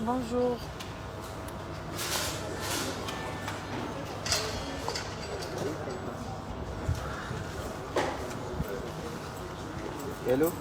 Bonjour. Hello.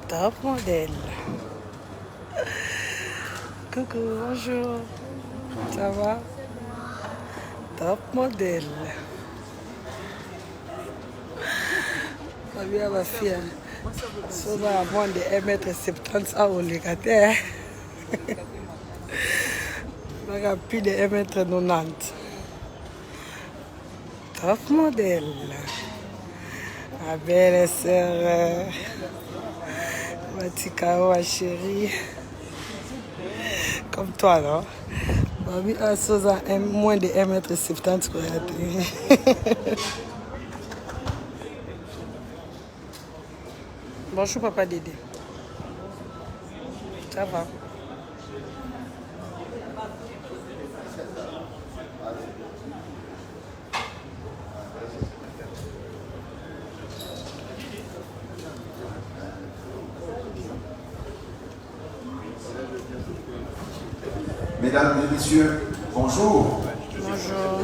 Top modèle. Coucou, bonjour. Ça va? Top modèle. Fabien va faire. Ça va moins de 1m70 à Oligate. On a plus de 1m90. Top modèle. Ma belle sœur. Matika, ma chérie. Comme toi, non? Babi a moins de 1m70. Bonjour, papa Dédé. Ça va? Mesdames et messieurs, bonjour. Bonjour.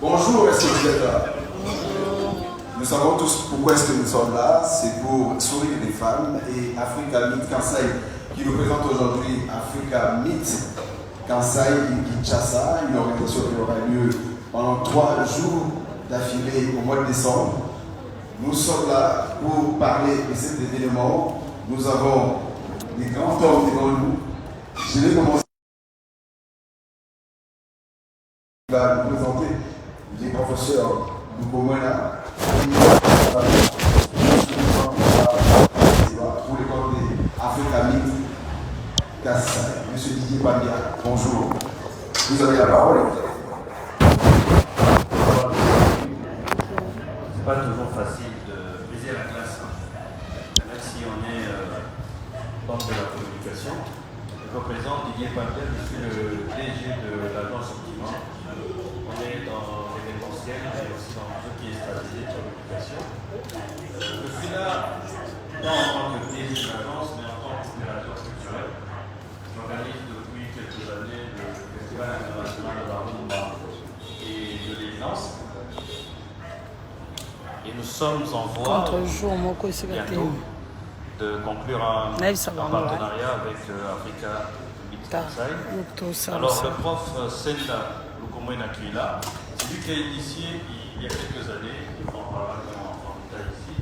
Bonjour, est-ce que vous êtes là? Bonjour. Nous savons tous pourquoi est-ce que nous sommes là. C'est pour sourire les femmes. Et Africa Meet Kansai, qui nous présente aujourd'hui Africa Meet Kansai Kinshasa, une orientation qui aura lieu pendant 3 jours d'affilée au mois de décembre. Nous sommes là pour parler de cet événement. Nous avons des grands hommes devant nous. Je vais commencer. Il va nous présenter les professeurs Lukomona pour l'école de Africa Meet Kansai. Monsieur Didier Pambia, bonjour. Vous avez la parole. C'est pas toujours facile de briser la classe, même si on est membre de la communication. Je représente Didier Pambia, je suis le DG de l'agence Optima. On est dans l'événementiel et aussi dans tout ce qui est stratégie de communication. Je suis là non en tant que DG de l'agence, mais en tant qu'opérateur culturel. J'organise depuis quelques années le Festival international de la rumba et de l'évidence. Et nous sommes en voie bientôt de conclure un partenariat avec Africa Meet Kansai. Alors le prof Senda Lukomwena qui est là, c'est lui qui a initié il y a quelques années, on en parlera en détail ici,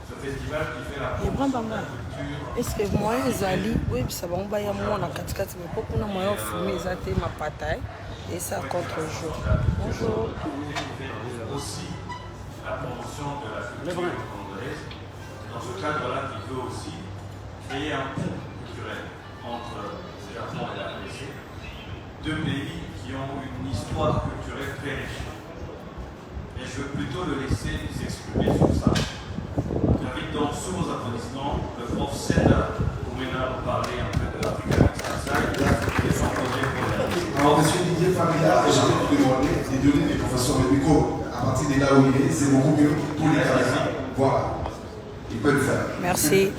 ce festival qui fait la promotion de la culture. Est-ce que moi, Zali, oui, ça va, on va y avoir un 4-4, mais pour qu'on ait moyen de fumer, ça a ma pataille et ça contre-jour. Bonjour. Aussi la promotion de la culture congolaise. Dans ce cadre-là, il veut aussi créer un pont culturel entre le Japon et la RDC, deux pays qui ont une histoire culturelle très riche. Et je veux plutôt le laisser s'exprimer sur ça. J'invite donc sous vos applaudissements le prof Senda Lukomwena pour parler un peu de l'Africa Meet Kansai et son projet pour la RDC. Alors, monsieur Didier Pambia, je vais vous demander de donner des professeurs le micro à partir de là où il est. C'est beaucoup mieux pour les caméras. Voilà. Il peut le faire. Merci.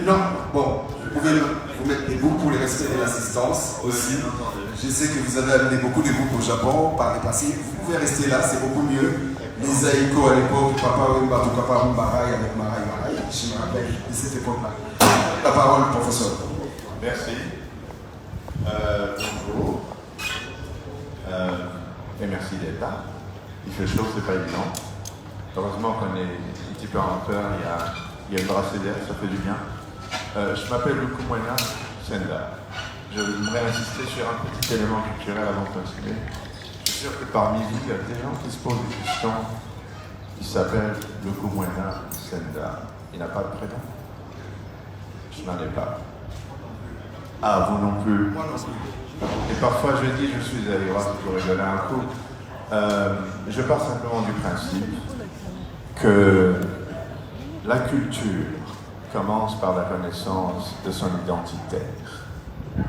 Non, bon, vous pouvez vous mettre des groupes pour le respect de l'assistance aussi. Je sais que vous avez amené beaucoup de groupes au Japon par le passé. Vous pouvez rester là, c'est beaucoup mieux. Les Aïko à l'époque, Papa Wemba ou Papa Mbarai avec Marai Marai, je me rappelle de cette époque-là. La parole, professeur. Merci. Bonjour. Et merci d'être là. Il fait chaud, c'est pas évident. Heureusement qu'on est un petit peu en hauteur, il y a Il y a une brassée d'air, ça fait du bien. Je m'appelle Lukumwena Senda. Je voudrais insister sur un petit élément culturel avant de continuer. Je suis sûr que parmi vous, il y a des gens qui se posent des questions. Il s'appelle Lukumwena Senda. Il n'a pas de prénom? Je n'en ai pas. Ah, vous non plus? Et parfois je dis, je suis allé voir pour rigoler un coup. Je pars simplement du principe que la culture commence par la connaissance de son identitaire.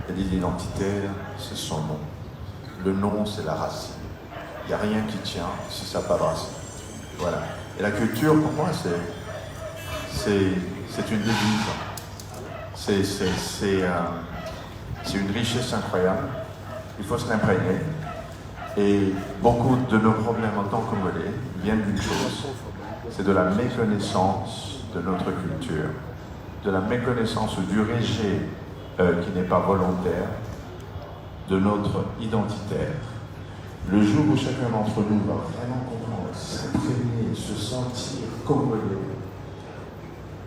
Et l'identitaire, c'est son nom. Le nom, c'est la racine. Il n'y a rien qui tient si ça n'a pas de racine. Voilà. Et la culture, pour moi, c'est une devise. C'est une richesse incroyable. Il faut se l'imprégner. Et beaucoup de nos problèmes en tant que Congolais viennent d'une chose, c'est de la méconnaissance de notre culture, de la méconnaissance du rejet qui n'est pas volontaire, de notre identitaire. Le jour où chacun d'entre nous va vraiment comprendre, s'imprégner, se sentir congolais,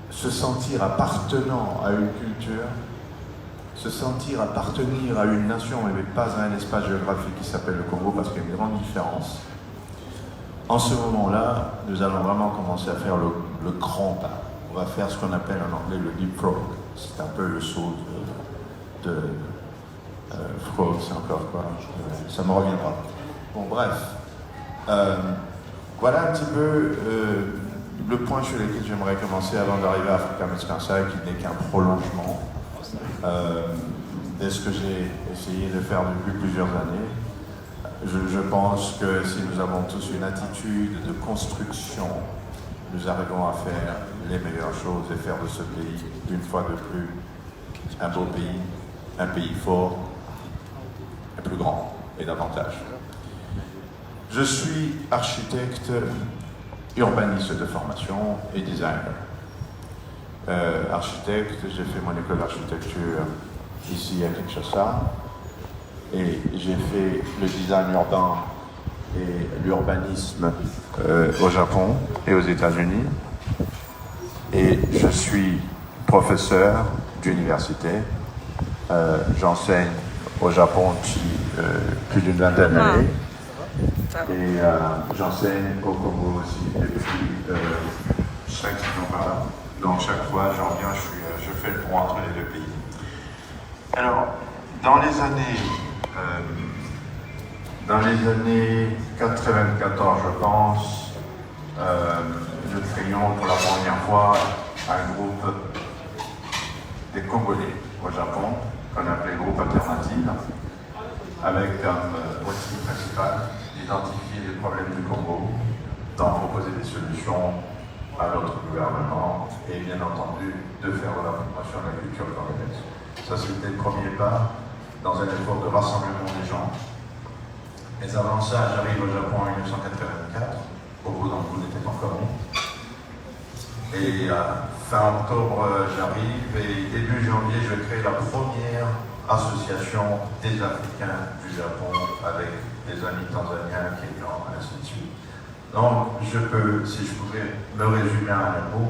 se sentir appartenant à une culture, se sentir appartenir à une nation, mais pas à un espace géographique qui s'appelle le Congo, parce qu'il y a une grande différence. En ce moment-là, nous allons vraiment commencer à faire le grand pas. On va faire ce qu'on appelle en anglais le leapfrog. C'est un peu le saut frog, c'est encore quoi, ça me reviendra. Bon, bref. Voilà un petit peu le point sur lequel j'aimerais commencer avant d'arriver à Africa Meets Kansai, qui n'est qu'un prolongement de ce que j'ai essayé de faire depuis plusieurs années. Je pense que si nous avons tous une attitude de construction, nous arrivons à faire les meilleures choses et faire de ce pays, une fois de plus, un beau pays, un pays fort, et plus grand, et davantage. Je suis architecte, urbaniste de formation et designer. Architecte, j'ai fait mon école d'architecture ici à Kinshasa et j'ai fait le design urbain et l'urbanisme au Japon et aux États-Unis. Et je suis professeur d'université. J'enseigne au Japon depuis plus d'une vingtaine d'années. Et j'enseigne au Congo aussi depuis 5 ans par là. Donc chaque fois j'en viens, je fais le pont entre les deux pays. Alors, dans les années 94, je pense, nous créons pour la première fois un groupe des Congolais au Japon, qu'on appelait groupe alternatif, avec comme motif principal d'identifier les problèmes du Congo, d'en proposer des solutions à notre gouvernement et bien entendu de faire de la promotion de la culture congolaise. Ça, c'était le premier pas dans un effort de rassemblement des gens. Mais avant ça, j'arrive au Japon en 1984. Beaucoup d'entre vous n'étaient pas encore nés. Et fin octobre, j'arrive et début janvier, je crée la première association des Africains du Japon avec des amis tanzaniens, kenyans, ainsi de suite. Donc, si je pouvais me résumer en un mot,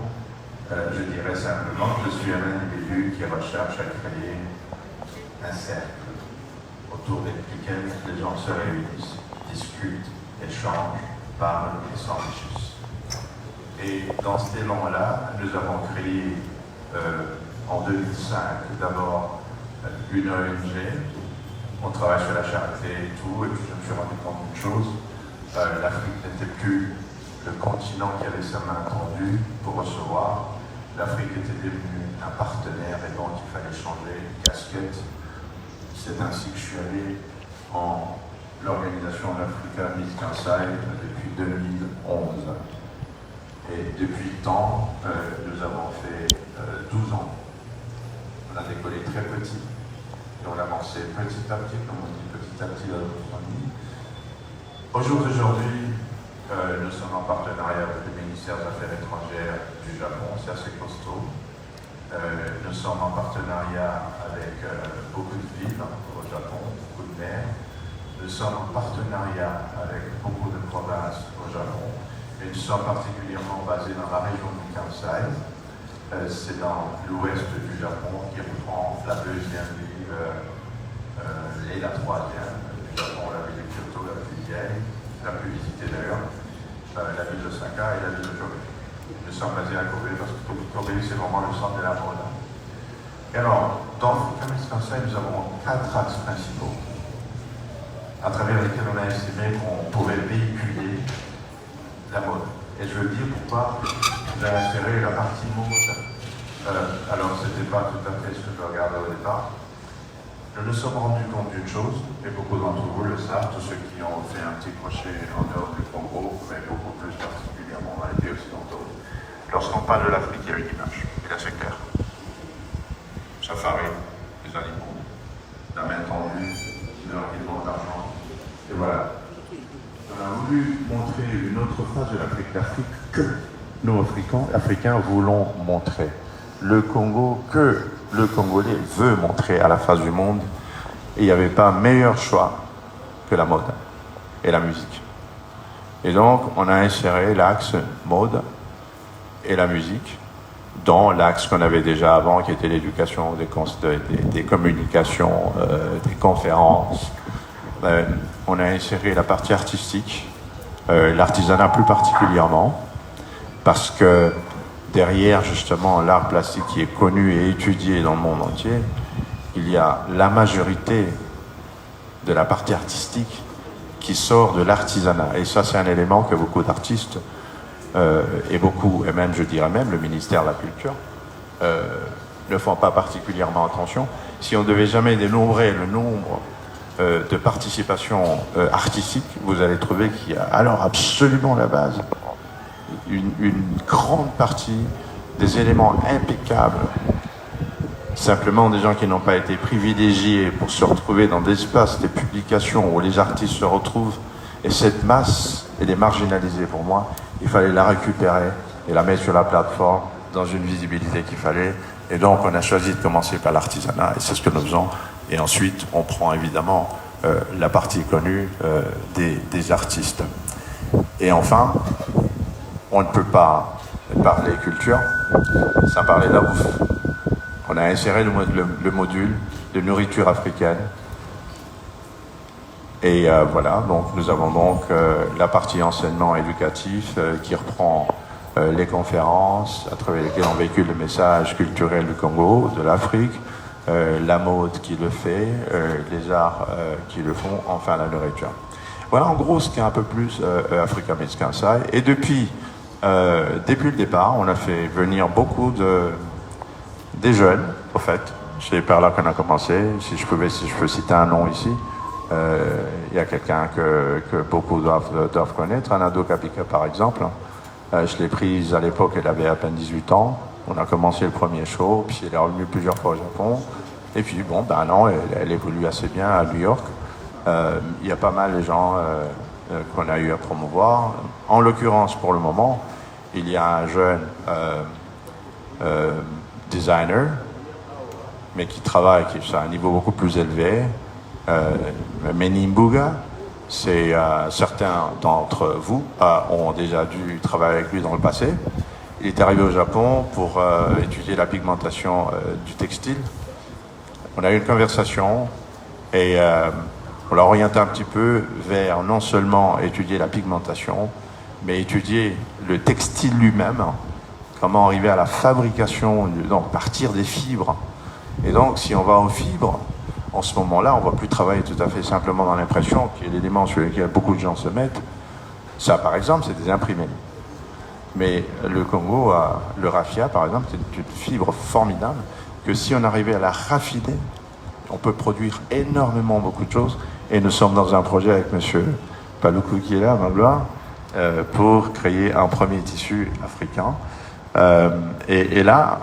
je dirais simplement que je suis un individu qui recherche à créer un cercle autour duquel les gens se réunissent, discutent, échangent, parlent et s'enrichissent. Et dans cet élan-là, nous avons créé en 2005 d'abord une ONG. On travaille sur la charité et tout, et puis je me suis rendu compte d'une chose. L'Afrique n'était plus le continent qui avait sa main tendue pour recevoir. L'Afrique était devenue un partenaire et donc il fallait changer de casquette. C'est ainsi que je suis allé en l'organisation d'Africa Meets Kansai depuis 2011. Et depuis le temps, nous avons fait 12 ans. On a décollé très petit et on a avancé petit à petit, comme on dit petit à petit dans notre famille. Au jour d'aujourd'hui, nous sommes en partenariat avec le ministère des Affaires étrangères du Japon, c'est assez costaud. Nous sommes en partenariat avec beaucoup de villes au Japon, beaucoup de maires. Nous sommes en partenariat avec beaucoup de provinces au Japon. Et nous sommes particulièrement basés dans la région du Kansai. C'est dans l'ouest du Japon qui reprend la deuxième ville et la troisième. Du Japon, la ville de Kyoto, la plus vieille, la plus visitée d'ailleurs, la ville de Osaka et la ville de Kobe. Nous sommes basés à Kobe parce que Kobe, c'est vraiment le centre de la mode. Et alors, dans Africa Meets Kansai, nous avons 4 axes principaux à travers lesquels on a estimé qu'on pourrait véhiculer la mode. Et je veux dire pourquoi j'ai inséré la partie mode. Alors, ce n'était pas tout à fait ce que je regardais au départ. Nous nous sommes rendus compte d'une chose, et beaucoup d'entre vous le savent, tous ceux qui ont fait un petit crochet en dehors du Congo, mais beaucoup plus particulièrement dans les pays occidentaux. Lorsqu'on parle de l'Afrique, il y a une image, et là c'est clair. Safari, les animaux, la main tendue, leur qui demande d'argent, et voilà. On a voulu montrer une autre face de l'Afrique, que nous, Africains, voulons montrer. Le Congo, que le Congolais veut montrer à la face du monde, et il n'y avait pas meilleur choix que la mode et la musique. Et donc, on a inséré l'axe mode et la musique dans l'axe qu'on avait déjà avant, qui était l'éducation, des communications, des conférences. On a inséré la partie artistique, l'artisanat plus particulièrement, parce que derrière justement l'art plastique qui est connu et étudié dans le monde entier, il y a la majorité de la partie artistique qui sort de l'artisanat. Et ça, c'est un élément que beaucoup d'artistes, et même, je dirais même, le ministère de la Culture, ne font pas particulièrement attention. Si on ne devait jamais dénombrer le nombre de participation artistique, vous allez trouver qu'il y a alors absolument la base, une grande partie des éléments impeccables, simplement des gens qui n'ont pas été privilégiés pour se retrouver dans des espaces, des publications où les artistes se retrouvent, et cette masse, elle est marginalisée pour moi. Il fallait la récupérer et la mettre sur la plateforme dans une visibilité qu'il fallait, et donc on a choisi de commencer par l'artisanat, et c'est ce que nous faisons. Et ensuite, on prend évidemment la partie connue des artistes. Et enfin, on ne peut pas parler culture sans parler de la bouffe. On a inséré le module de nourriture africaine. Et voilà, donc nous avons donc la partie enseignement éducatif qui reprend les conférences à travers lesquelles on véhicule le message culturel du Congo, de l'Afrique, la mode qui le fait, les arts qui le font, enfin la nourriture. Voilà en gros ce qu'est un peu plus Africa Meets Kansai. Et depuis le départ, on a fait venir beaucoup des jeunes, au fait. C'est par là qu'on a commencé. Si je peux citer un nom ici, il y a quelqu'un que beaucoup doivent connaître, Anado Kapika par exemple. Je l'ai prise à l'époque, elle avait à peine 18 ans. On a commencé le premier show, puis elle est revenue plusieurs fois au Japon. Et puis, bon, non, elle évolue assez bien à New York. Il y a pas mal de gens qu'on a eu à promouvoir. En l'occurrence, pour le moment, il y a un jeune designer, mais qui travaille, qui est à un niveau beaucoup plus élevé. Menimbuga, c'est certains d'entre vous ont déjà dû travailler avec lui dans le passé. Il est arrivé au Japon pour étudier la pigmentation du textile. On a eu une conversation et on l'a orienté un petit peu vers non seulement étudier la pigmentation, mais étudier le textile lui-même, comment arriver à la fabrication, donc partir des fibres. Et donc, si on va aux fibres, en ce moment-là, on ne va plus travailler tout à fait simplement dans l'impression, qui est l'élément sur lequel beaucoup de gens se mettent. Ça, par exemple, c'est des imprimés. Mais le Congo, le raffia, par exemple, c'est une fibre formidable que si on arrivait à la raffiner, on peut produire énormément beaucoup de choses. Et nous sommes dans un projet avec M. Paluku qui est là, ma gloire, pour créer un premier tissu africain. Et là,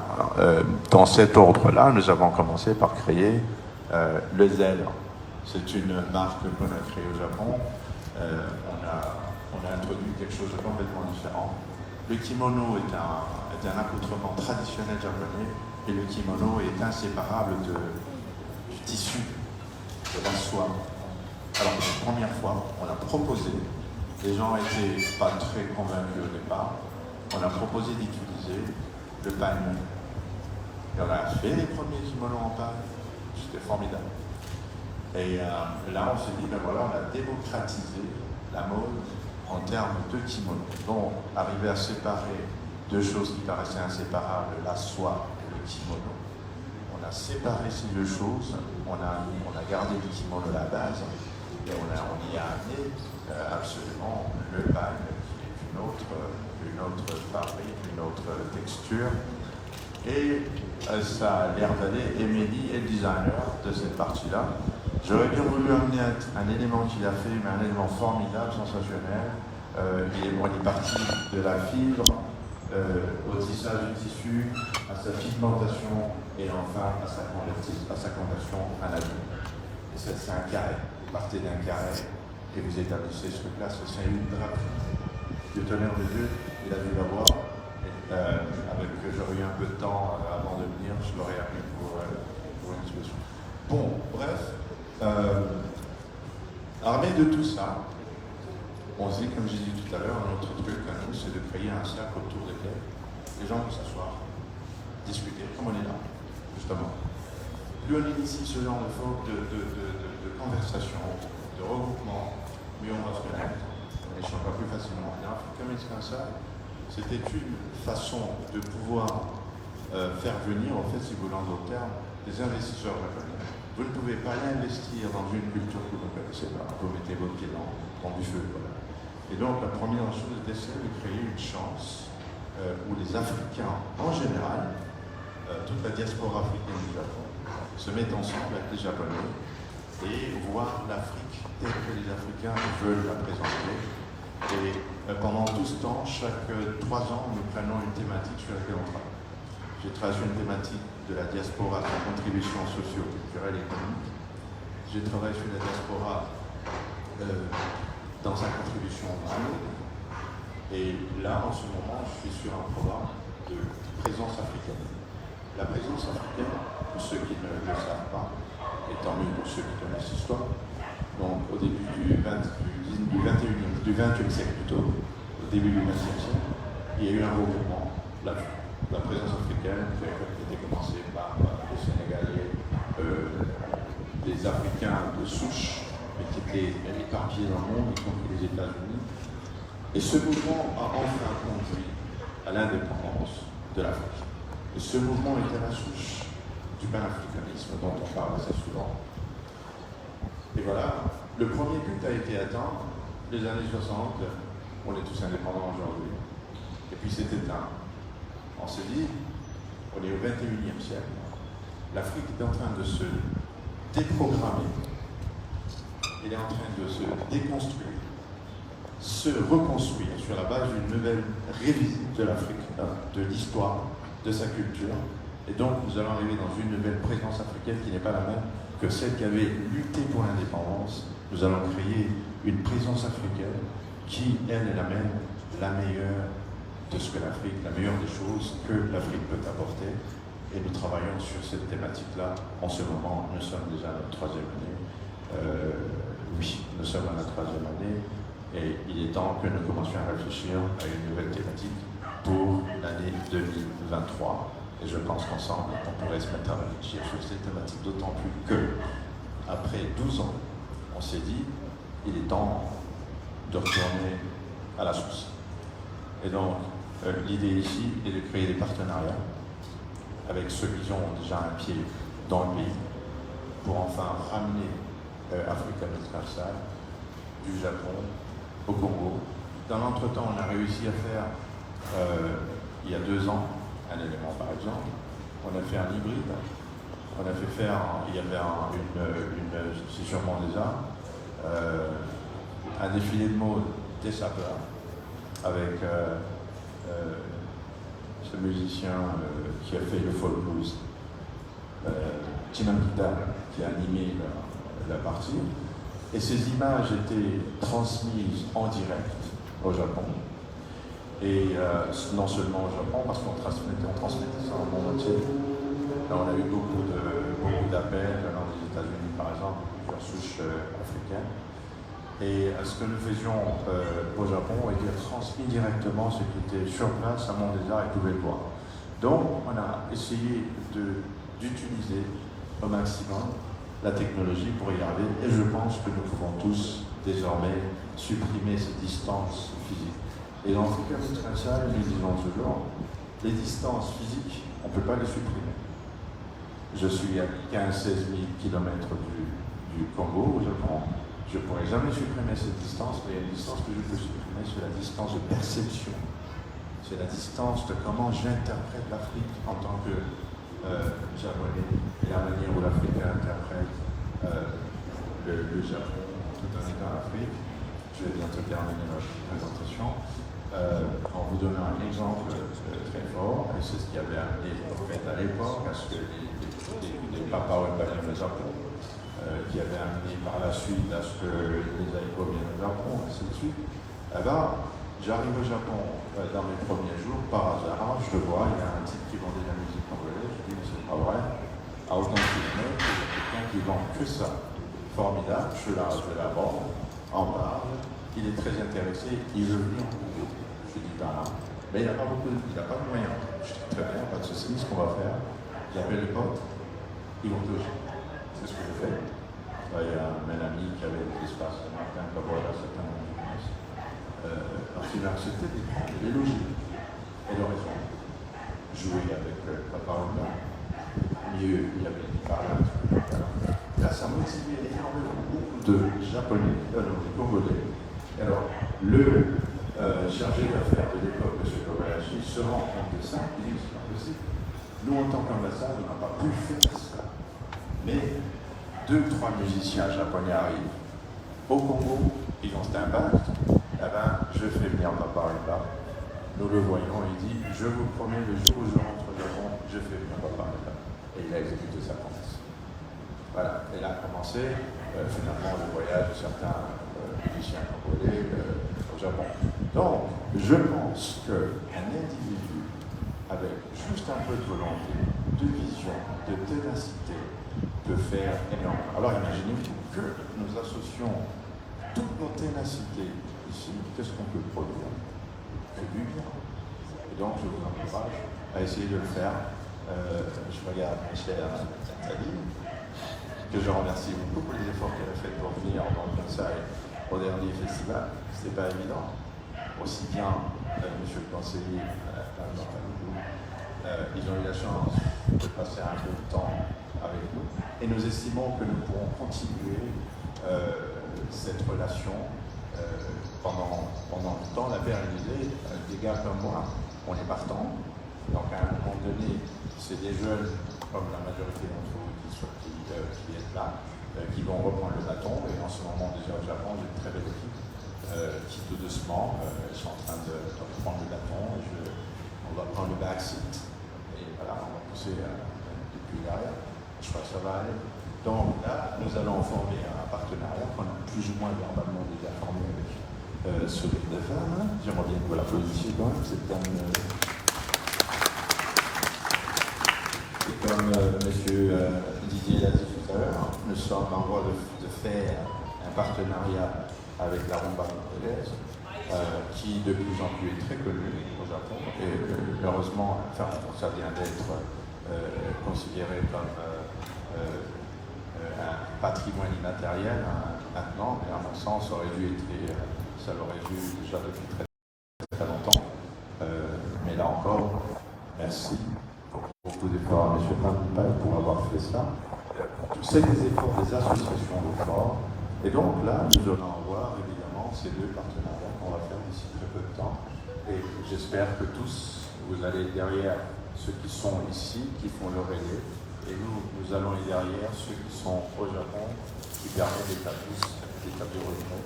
dans cet ordre-là, nous avons commencé par créer le Zel. C'est une marque qu'on a créée au Japon. On a introduit quelque chose de complètement différent. Le kimono est un accoutrement traditionnel japonais et le kimono est inséparable du tissu, de la soie. Alors, pour la première fois, on a proposé, les gens n'étaient pas très convaincus au départ, on a proposé d'utiliser le pagne Et on a fait les premiers kimonos en paille, c'était formidable. Et là, on s'est dit, ben voilà, on a démocratisé la mode en termes de kimono. Donc, arriver à séparer deux choses qui paraissaient inséparables, la soie et le kimono. On a séparé ces deux choses, on a gardé le kimono à la base, et on y a amené absolument le paille, qui est une autre fabrique, une autre texture. Et ça a l'air d'aller. Émilie est le designer de cette partie-là. J'aurais bien voulu amener un élément qu'il a fait, mais un élément formidable, sensationnel. On est parti de la fibre au tissage du tissu, à sa pigmentation et enfin à sa conversion en alu. Et ça, c'est un carré. Vous partez d'un carré et vous établissez ce truc-là, c'est une draperie. Le tonnerre de Dieu, il a dû l'avoir. J'aurais eu un peu de temps avant de venir, je l'aurais appris pour une exposition. Bon, bref, armé de tout ça, on se dit, comme j'ai dit tout à l'heure, notre truc à nous, c'est de créer un cercle autour desquels les gens vont s'asseoir, discuter, comme on est là, justement. Plus on initie ce genre de conversation, de regroupement, mieux on va se connaître, on échangera plus facilement. Et en fait, comme c'est comme ça, c'était une façon de pouvoir faire venir, en fait, si vous voulez en d'autres termes, des investisseurs japonais. Vous ne pouvez pas investir dans une culture que vous ne connaissez pas. Vous mettez votre pied dans du feu. Voilà. Et donc, la première chose était d'essayer de créer une chance où les Africains, en général, toute la diaspora africaine du Japon, se mettent ensemble avec les Japonais et voir l'Afrique telle que les Africains veulent la présenter. Et pendant tout ce temps, chaque 3 ans, nous prenons une thématique sur laquelle on travaille. J'ai travaillé sur une thématique de la diaspora, sa contribution socio-culturelle et économique. J'ai travaillé sur la diaspora dans sa contribution à l'eau. Et là, en ce moment, je suis sur un programme de présence africaine. La présence africaine, pour ceux qui ne le savent pas, et tant mieux pour ceux qui connaissent l'histoire, donc au début du 20e siècle plutôt, au début du 20e siècle, il y a eu un regroupement, la présence africaine qui a été commencée par les Sénégalais, des Africains de souche, mais qui étaient éparpillés dans le monde, y compris les États-Unis. Et ce mouvement a enfin conduit à l'indépendance de l'Afrique. Et ce mouvement est à la souche du panafricanisme dont on parle assez souvent. Et voilà, le premier but a été atteint, les années 60, on est tous indépendants aujourd'hui. Et puis c'est éteint. On s'est dit, on est au 21e siècle, l'Afrique est en train de se déprogrammer, elle est en train de se déconstruire, se reconstruire sur la base d'une nouvelle révisite de l'Afrique, de l'histoire, de sa culture. Et donc nous allons arriver dans une nouvelle présence africaine qui n'est pas la même que celle qui avait lutté pour l'indépendance. Nous allons créer une présence africaine qui, elle, est la meilleure de ce que l'Afrique, la meilleure des choses que l'Afrique peut apporter. Et nous travaillons sur cette thématique-là. En ce moment, nous sommes déjà à notre 3e année. Oui, nous sommes à la 3e année. Et il est temps que nous commencions à réfléchir à une nouvelle thématique pour l'année 2023. Et je pense qu'ensemble, on pourrait se mettre à réfléchir sur cette thématique, d'autant plus que, après 12 ans, on s'est dit, il est temps de retourner à la source. Et donc, l'idée ici est de créer des partenariats avec ceux qui ont déjà un pied dans le pays, pour enfin ramener Africa Méditerranée du Japon au Congo. Dans l'entretemps, on a réussi à faire, il y a 2 ans, un élément par exemple. On a fait un hybride. On a fait faire, il y avait c'est sûrement des arts, un défilé de mode des sapeurs avec ce musicien qui a fait le folk blues, Chimamanda, qui a animé la partie. Et ces images étaient transmises en direct au Japon. Et non seulement au Japon, parce qu'on transmettait ça au monde entier. Là, on a eu beaucoup d'appels dans les États-Unis, par exemple, plusieurs souches africaines. Et ce que nous faisions au Japon était transmis directement, ce qui était sur place à Mont des Arts et pouvaient le voir. Donc, on a essayé d'utiliser au maximum la technologie pour y arriver, et je pense que nous pouvons tous désormais supprimer ces distances physiques. Et dans Africa Meet Kansai, nous disons toujours, les distances physiques, on ne peut pas les supprimer. Je suis à 15-16 000 km du Congo, au Japon. Je ne pourrais jamais supprimer cette distance, mais il y a une distance que je peux supprimer, c'est la distance de perception. C'est la distance de comment j'interprète l'Afrique en tant que Japonais, et la manière où l'Africain interprète le Japon tout en étant l'Afrique. Je vais bientôt terminer ma présentation en vous donnant un exemple très fort, et c'est ce qui avait amené à l'époque à ce que les papas viennent au Japon, qui avait amené par la suite à ce que les Aïkos viennent au Japon, et ainsi de suite. Eh ben, j'arrive au Japon dans mes premiers jours, par hasard, je le vois, il y a un type qui vendait de la musique congolaise, je dis mais c'est pas vrai, à aucun kilomètre, il y a quelqu'un qui vend que ça. Formidable, je l'aborde, en parle, il est très intéressé, il veut venir en Congo. Je dis ben là, mais il n'a pas de moyens. Je dis très bien, pas de soucis, ce qu'on va faire, j'appelle les potes, ils vont toucher. C'est ce que je fais. Il y a un ami qui avait l'espace de Martin Cabola, certains qui connaissent. Quand il a accepté de prendre les logiques et le raison, jouer avec Papa Honda, mieux, il y avait des parlages. Là, ça motivait énormément beaucoup de Japonais, de Congolais. Alors, le chargé d'affaires de l'époque, M. Kobayashi, se rend compte de ça, il dit c'est pas possible. Nous, en tant qu'ambassade, on n'a pas pu faire ça. Mais 2-3 musiciens japonais arrivent au Congo, ils ont un impact. Eh ben, je fais venir Papa Honda. Nous le voyons, il dit je vous promets, le jour où je rentre au Japon, je fais venir Papa Honda. Et il a exécuté sa promesse. Voilà, et là a commencé finalement le voyage de certains musiciens congolais au Japon. Donc, je pense qu'un individu avec juste un peu de volonté, de vision, de ténacité, peut faire énormément. Alors imaginez-vous que nous associons toutes nos ténacités ici, qu'est-ce qu'on peut produire? Que du bien. Et donc, je vous encourage à essayer de le faire. Je regarde ma chère Nathalie, que je remercie beaucoup pour les efforts qu'elle a fait pour venir dans le Kansai au dernier festival. Ce n'était pas évident. Aussi bien monsieur le conseiller, ils ont eu la chance de passer un peu de temps avec nous. Et nous estimons que nous pourrons continuer cette relation pendant longtemps, la pérenniser. Des gars comme moi, on est partant. Donc à un moment donné, c'est des jeunes, comme la majorité d'entre vous qui êtes là, qui vont reprendre le bâton. Et en ce moment, déjà au Japon, j'ai une très belle équipe qui tout doucement, ils sont en train de reprendre le bâton. On va prendre le backseat. Et voilà, on va pousser depuis derrière. Je crois que ça va aller. Donc là, nous allons former un partenariat qu'on a plus ou moins verbalement déjà formé avec ce groupe de femmes. J'aimerais bien que vous l'applaudissiez quand même, c'est comme M. Didier l'a dit tout à l'heure, nous sommes en voie de faire un partenariat avec la rumba congolaise, qui de plus en plus est très connue au Japon, et heureusement, enfin, ça vient d'être considéré comme un patrimoine immatériel maintenant, mais à mon sens, ça l'aurait dû déjà depuis très, très longtemps. Mais là encore, merci pour beaucoup d'efforts à M. Pampai pour avoir fait ça. C'est des efforts des associations de sport. Et donc là, nous allons avoir évidemment ces deux partenariats qu'on va faire d'ici très peu de temps. Et j'espère que tous, vous allez derrière ceux qui sont ici, qui font le relais. Et nous allons aller derrière ceux qui sont au Japon, qui permettent d'établir au Japon.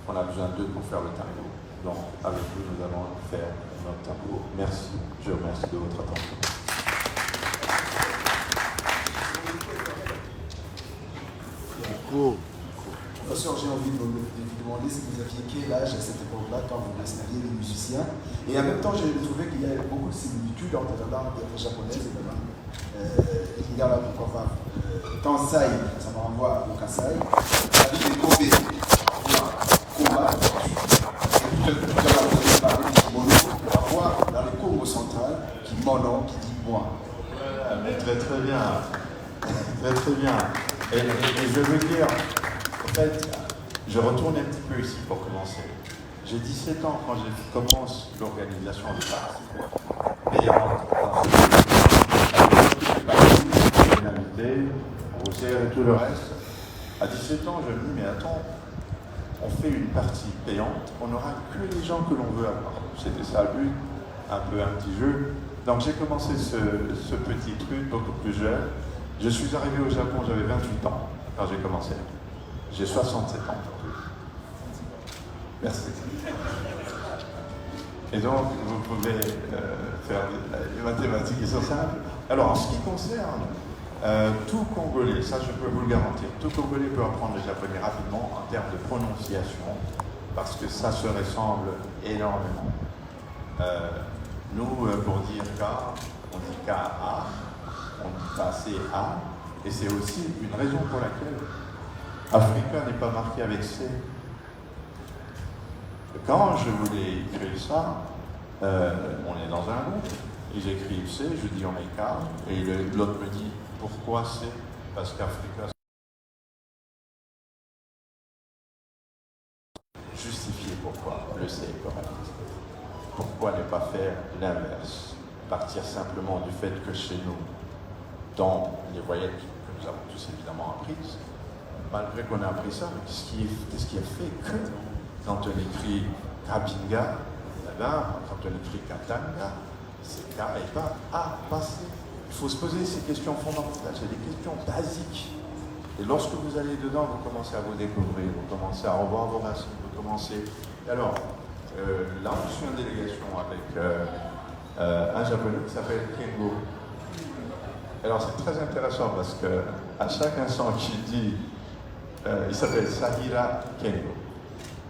On a besoin d'eux pour faire le tango. Donc, avec vous, nous allons faire notre tango. Merci. Je vous remercie de votre attention. De toute façon, j'ai envie de vous demander si vous aviez quel âge à cette époque-là quand vous installiez les musiciens. Et en même temps, j'ai trouvé qu'il y a beaucoup de similitudes entre la langue japonaise et la langue lingala, pourquoi pas. Kansai, ça me renvoie au Kansai. La ville de Kobe, Koba, et tout à l'heure, vous avez parlé du Kimono, on va voir dans le Congo central, qui mon nom qui dit moi. Voilà, mais très très bien. Très très bien. Et je veux dire, en fait, je retourne un petit peu ici pour commencer. J'ai 17 ans quand je commence l'organisation du parti. Payante. L'invité, Rousseau et tout le reste. À 17 ans, je me dis, mais attends, on fait une partie payante, on n'aura que les gens que l'on veut avoir. C'était ça le but, un petit jeu. Donc j'ai commencé ce petit truc beaucoup plus jeune. Je suis arrivé au Japon, j'avais 28 ans quand j'ai commencé. J'ai 67 ans aujourd'hui. Merci. Et donc, vous pouvez faire les mathématiques, ils sont simples. Alors, en ce qui concerne tout Congolais, ça je peux vous le garantir, tout Congolais peut apprendre le japonais rapidement en termes de prononciation, parce que ça se ressemble énormément. Nous, pour dire K, on dit K-A, on dit pas C-A, et c'est aussi une raison pour laquelle Africa n'est pas marqué avec C. Quand je voulais écrire ça, on est dans un groupe, et j'écris C, je dis on est K, et l'autre me dit pourquoi C? Parce qu'Africa. Justifier pourquoi le C est correct. Pourquoi ne pas faire l'inverse? Partir simplement du fait que chez nous, dans les voyelles que nous avons tous évidemment apprises, malgré qu'on a appris ça, qu'est-ce qui a fait que quand on écrit Kabinga, quand on écrit Katanga, c'est K et pas A, pas C. Il faut se poser ces questions fondamentales, c'est des questions basiques. Et lorsque vous allez dedans, vous commencez à vous découvrir, vous commencez à revoir vos racines, vous commencez... Alors, là, je suis en délégation avec un japonais qui s'appelle Kengo. Alors, c'est très intéressant parce que à chaque instant qu'il dit, il s'appelle Sahira Kengo.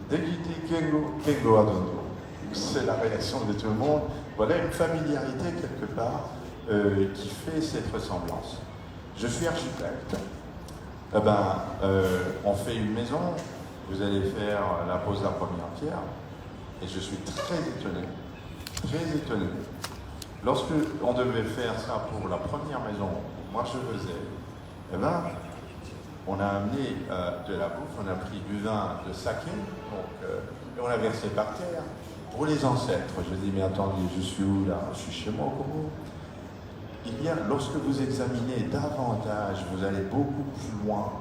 Dès qu'il dit Kengo, Kengo Adondo. C'est la réaction de tout le monde. Voilà une familiarité quelque part qui fait cette ressemblance. Je suis architecte. On fait une maison, vous allez faire la pose de la première pierre, et je suis très étonné. Lorsque on devait faire ça pour la première maison, moi je faisais, on a amené de la bouffe, on a pris du vin de saké, et on l'a versé par terre pour les ancêtres. Je dis, mais attendez, je suis où là? Je suis chez moi au Congo. Lorsque vous examinez davantage, vous allez beaucoup plus loin,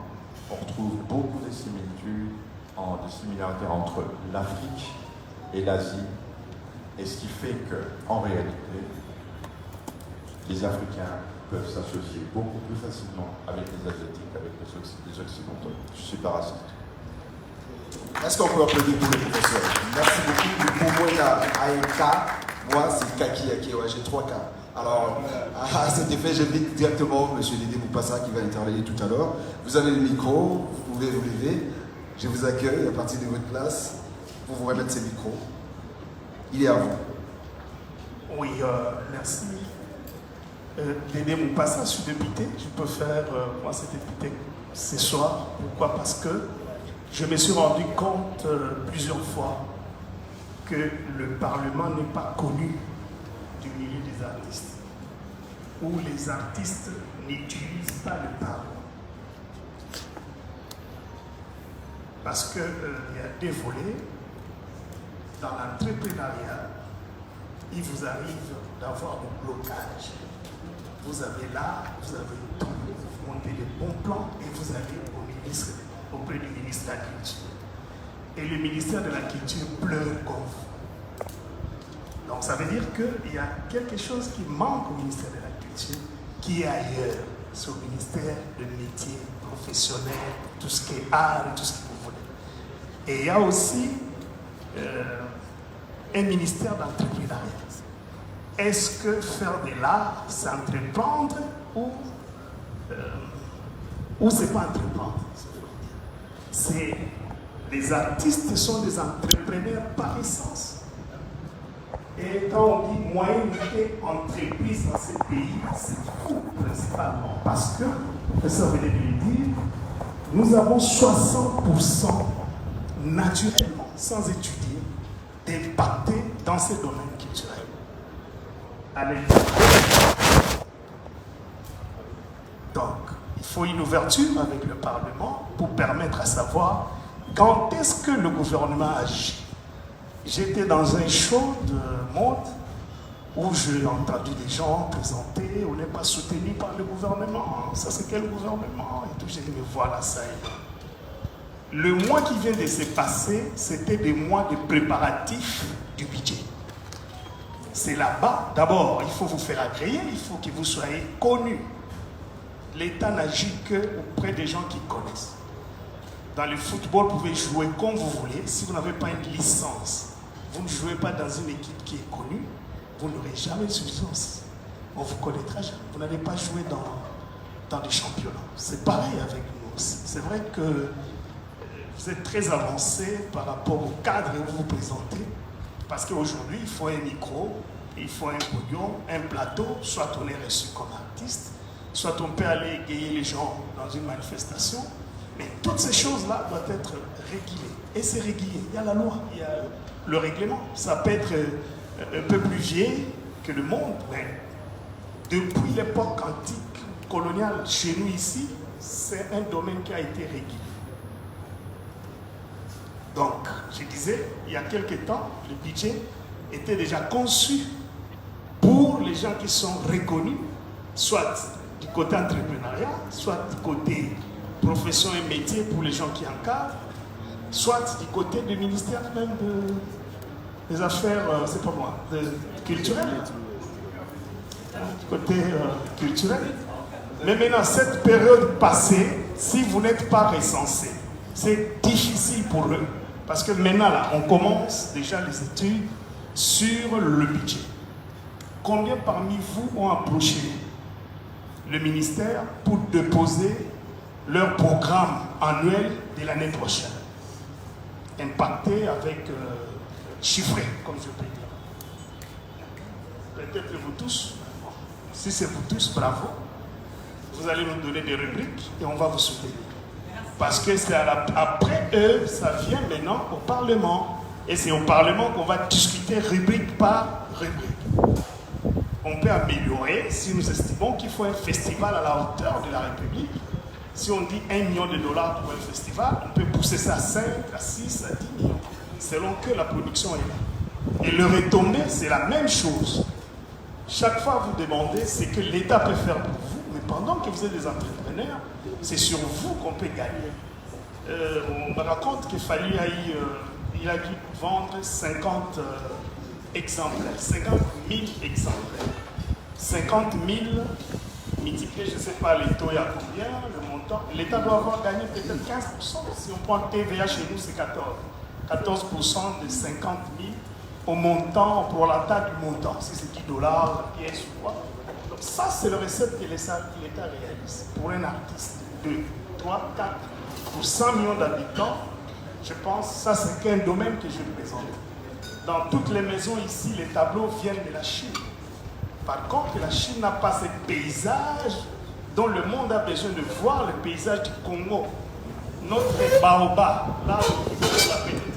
on retrouve beaucoup de similitudes, de similarités entre l'Afrique et l'Asie, et ce qui fait qu'en réalité, les Africains peuvent s'associer beaucoup plus facilement avec les Asiatiques, avec les Occidentaux. Je suis pas raciste. Est-ce qu'on peut applaudir pour le professeur? Merci beaucoup. Pour moi, il y a Aïka. Moi, c'est Kaki Yaki. Ouais, j'ai 3 cas. Alors, à cet effet, j'invite directement M. Dédé Moupassa qui va intervenir tout à l'heure. Vous avez le micro, vous pouvez vous lever. Je vous accueille à partir de votre place pour vous remettre ces micros. Il est à vous. Oui, merci. Dédé Moupassa, je suis député. Je peux faire, moi, cet député ce soir. Pourquoi? Parce que je me suis rendu compte plusieurs fois que le Parlement n'est pas connu du milieu des artistes, où les artistes n'utilisent pas le Parlement. Parce qu'il y a des volets. Dans l'entrepreneuriat, il vous arrive d'avoir des blocages. Vous avez là, vous avez tout, vous montez des bons plans et vous allez auprès du ministre de la Culture. Et le ministère de la Culture pleure comme vous. Donc ça veut dire qu'il y a quelque chose qui manque au ministère de la Culture, qui est ailleurs, c'est au ministère de métier professionnel, tout ce qui est art et tout ce que vous voulez. Et il y a aussi un ministère d'entrepreneuriat. Est-ce que faire de l'art, c'est entreprendre ou c'est pas entreprendre? Les artistes sont des entrepreneurs par essence. Et quand on dit moyenneté entreprise dans ce pays, c'est fou principalement. Parce que, le professeur venait de le dire, nous avons 60% naturellement, sans étudier, d'impacter dans ces domaines culturels. Donc, il faut une ouverture avec le Parlement pour permettre à savoir quand est-ce que le gouvernement agit. J'étais dans un show de mode où j'ai entendu des gens présenter, on n'est pas soutenu par le gouvernement, ça c'est quel gouvernement et tout. J'ai dit, mais voilà ça. Le mois qui vient de se passer, c'était des mois de préparatifs du budget. C'est là-bas, d'abord, il faut vous faire agréer, il faut que vous soyez connus. L'État n'agit qu'auprès des gens qui connaissent. Dans le football, vous pouvez jouer comme vous voulez. Si vous n'avez pas une licence, vous ne jouez pas dans une équipe qui est connue, vous n'aurez jamais de substance. On ne vous connaîtra jamais. Vous n'allez pas jouer dans des championnats. C'est pareil avec nous aussi. C'est vrai que vous êtes très avancé par rapport au cadre où vous vous présentez. Parce qu'aujourd'hui, il faut un micro, il faut un podium, un plateau. Soit on est reçu comme artiste, soit on peut aller égayer les gens dans une manifestation. Mais toutes ces choses-là doivent être régulées. Et c'est régulé. Il y a la loi, il y a le règlement. Ça peut être un peu plus vieil que le monde, mais depuis l'époque antique, coloniale, chez nous ici, c'est un domaine qui a été régulé. Donc, je disais, il y a quelque temps, le budget était déjà conçu pour les gens qui sont reconnus, soit du côté entrepreneuriat, soit du côté profession et métier pour les gens qui encadrent, soit du côté du ministère même des affaires, c'est pas moi, culturelles. Du côté culturel. Mais maintenant, cette période passée, si vous n'êtes pas recensé, c'est difficile pour eux. Parce que maintenant, là, on commence déjà les études sur le budget. Combien parmi vous ont approché le ministère pour déposer leur programme annuel de l'année prochaine? Impacté avec chiffré, comme je peux dire. Peut-être vous tous. Si c'est vous tous, bravo. Vous allez nous donner des rubriques et on va vous soutenir. Parce que c'est après eux, ça vient maintenant au Parlement. Et c'est au Parlement qu'on va discuter rubrique par rubrique. On peut améliorer si nous estimons qu'il faut un festival à la hauteur de la République. Si on dit $1 million pour un festival, on peut pousser ça à 5, à 6, à 10 millions, selon que la production est là. Et le retombé, c'est la même chose. Chaque fois, vous demandez ce que l'État peut faire pour vous, mais pendant que vous êtes des entrepreneurs, c'est sur vous qu'on peut gagner. On me raconte qu'il fallait il a dû vendre 50 exemplaires, 50 000 exemplaires. 50 000 multiplié, je ne sais pas les taux et à combien, le montant. L'État doit avoir gagné peut-être 15%. Si on prend TVA chez nous, c'est 14. 14% de 50 000 au montant, pour la taille du montant. Si c'est $10, la pièce ou quoi. Donc ça, c'est la recette que l'État réalise. Pour un artiste de 2, 3, 4, pour 100 millions d'habitants, je pense que ça, c'est qu'un domaine que je présente. Dans toutes les maisons ici, les tableaux viennent de la Chine. Par contre, la Chine n'a pas ce paysage dont le monde a besoin de voir, le paysage du Congo. Notre baobab, là,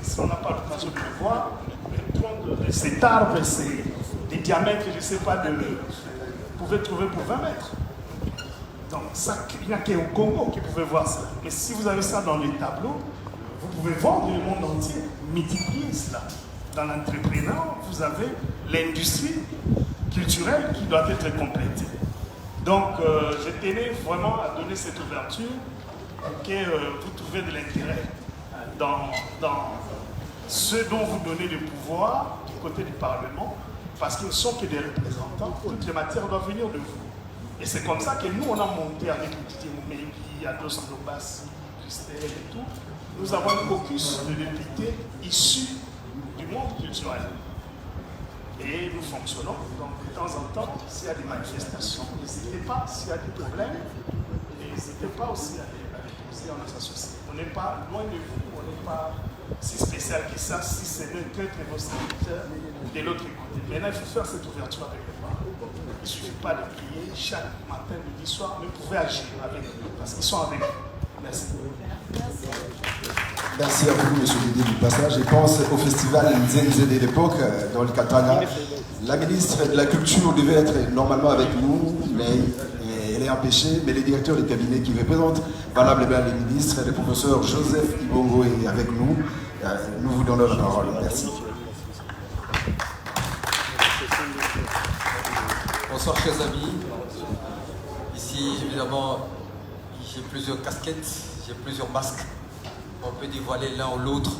si on n'a pas l'occasion de le voir, le tronc de cet arbre, c'est des diamètres, je ne sais pas, vous pouvez trouver pour 20 mètres. Donc, ça, il n'y a qu'au Congo que vous pouvez voir ça. Mais si vous avez ça dans les tableaux, vous pouvez vendre le monde entier, multiplier cela. Dans l'entrepreneuriat, vous avez l'industrie culturelle qui doit être complétée. Donc, je tenais vraiment à donner cette ouverture pour que vous trouviez de l'intérêt dans ce dont vous donnez du pouvoir du côté du Parlement, parce qu'ils ne sont que des représentants. Toutes les matières doivent venir de vous. Et c'est comme ça que nous, on a monté avec Didier Moumengi, Ados Lobassi, Christelle et tout. Nous avons un caucus de députés issus du monde culturel. Et nous fonctionnons. Donc, de temps en temps, s'il y a des manifestations, n'hésitez pas, s'il y a des problèmes, n'hésitez pas aussi à les poser en association. On n'est pas loin de vous, on n'est pas si spécial que ça, si c'est que vos serviteurs de l'autre côté. Maintenant, il faut faire cette ouverture avec les parents. Il ne suffit pas de prier chaque matin, midi, soir, mais vous pouvez agir avec eux, parce qu'ils sont avec vous. Merci. Merci à vous, M. Dédé, du passage. Je pense au festival Nzenze de l'époque, dans le Katanga. La ministre de la Culture devait être normalement avec nous, mais elle est empêchée. Mais le directeur du cabinet qui représente valablement les ministres, le professeur Joseph Ibongo est avec nous. Nous vous donnons la parole. Merci. Bonsoir chers amis. Ici évidemment j'ai plusieurs casquettes, j'ai plusieurs masques. On peut dévoiler l'un ou l'autre.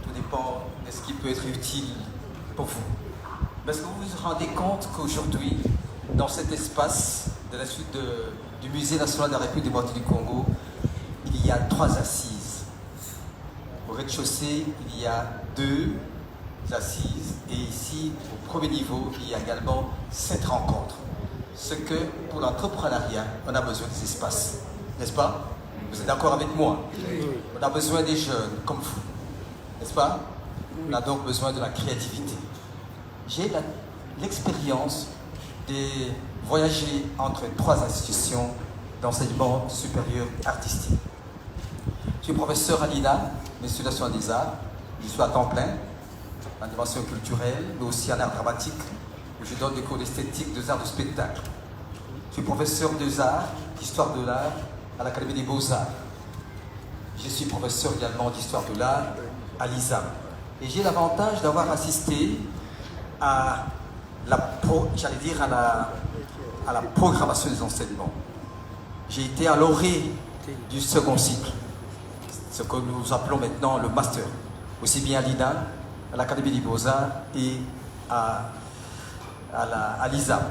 Tout dépend de ce qui peut être utile pour vous. Mais est-ce que vous vous rendez compte qu'aujourd'hui, dans cet espace de la suite du Musée national de la République démocratique du Congo, il y a 3 assises. Au rez-de-chaussée, il y a 2 assises. Et ici, au premier niveau, il y a également 7 rencontres. Ce que, pour l'entrepreneuriat, on a besoin des espaces. N'est-ce pas? Vous êtes d'accord avec moi? On a besoin des jeunes comme vous. N'est-ce pas? On a donc besoin de la créativité. J'ai l'expérience de voyager entre 3 institutions d'enseignement supérieur artistique. Je suis professeur à l'INA, l'Institut national des arts. Je suis à temps plein, en dimension culturelle, mais aussi en art dramatique, où je donne des cours d'esthétique, des arts de spectacle. Je suis professeur des arts, d'histoire de l'art, à l'Académie des Beaux-Arts. Je suis professeur également d'histoire de l'art à l'ISAM. Et j'ai l'avantage d'avoir assisté à la programmation des enseignements. J'ai été à l'orée du second cycle, ce que nous appelons maintenant le master, aussi bien à l'INA, à l'Académie des Beaux-Arts et à l'ISAM.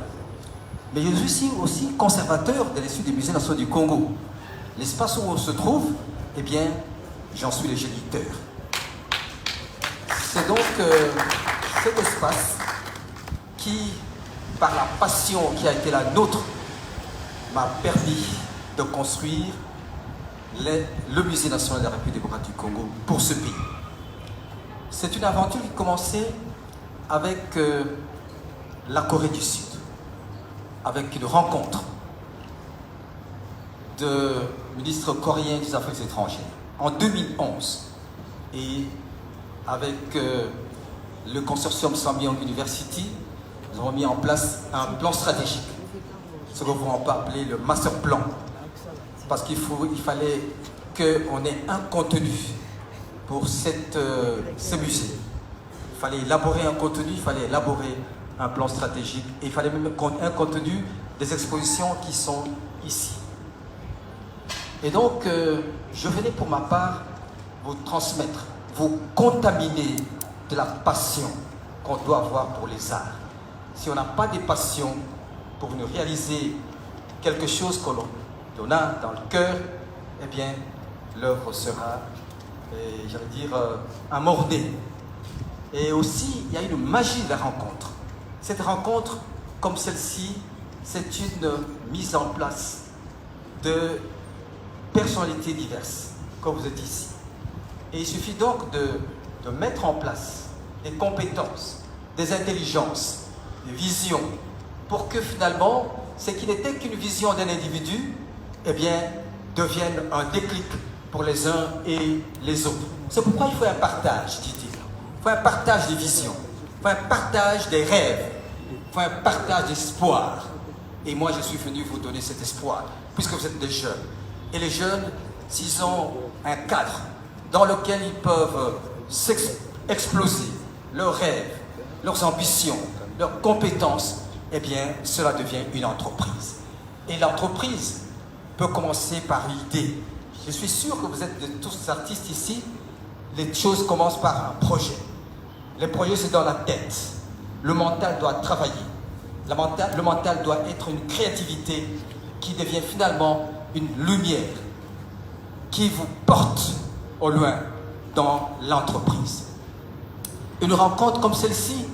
Mais je suis aussi conservateur de l'Institut des musées nationaux du Congo. L'espace où on se trouve, eh bien, j'en suis le géniteur. C'est donc cet espace qui, par la passion qui a été la nôtre, m'a permis de construire le Musée national de la République démocratique du Congo pour ce pays. C'est une aventure qui commençait avec la Corée du Sud, avec une rencontre de ministre coréen des Affaires étrangères en 2011 et avec le consortium Samyang University, nous avons mis en place un plan stratégique, ce que vous peut appeler le master plan, parce qu'il fallait qu'on ait un contenu pour ce musée. Il fallait élaborer un contenu, il fallait élaborer un plan stratégique et il fallait même un contenu des expositions qui sont ici. Et donc, je venais pour ma part vous transmettre, vous contaminer de la passion qu'on doit avoir pour les arts. Si on n'a pas de passion pour nous réaliser quelque chose qu'on a dans le cœur, eh bien, l'œuvre sera, j'allais dire, amordée. Et aussi, il y a une magie de la rencontre. Cette rencontre, comme celle-ci, c'est une mise en place de personnalités diverses, comme vous êtes ici. Et il suffit donc de mettre en place des compétences, des intelligences, des visions, pour que finalement, ce qui n'était qu'une vision d'un individu, eh bien, devienne un déclic pour les uns et les autres. C'est pourquoi il faut un partage, dit-il. Il faut un partage des visions, il faut un partage des rêves, il faut un partage d'espoir. Et moi, je suis venu vous donner cet espoir, puisque vous êtes des jeunes. Et les jeunes, s'ils ont un cadre dans lequel ils peuvent exploser leurs rêves, leurs ambitions, leurs compétences, eh bien, cela devient une entreprise. Et l'entreprise peut commencer par l'idée. Je suis sûr que vous êtes tous artistes ici. Les choses commencent par un projet. Le projet, c'est dans la tête. Le mental doit travailler. Le mental doit être une créativité qui devient finalement une lumière qui vous porte au loin dans l'entreprise. Une rencontre comme celle-ci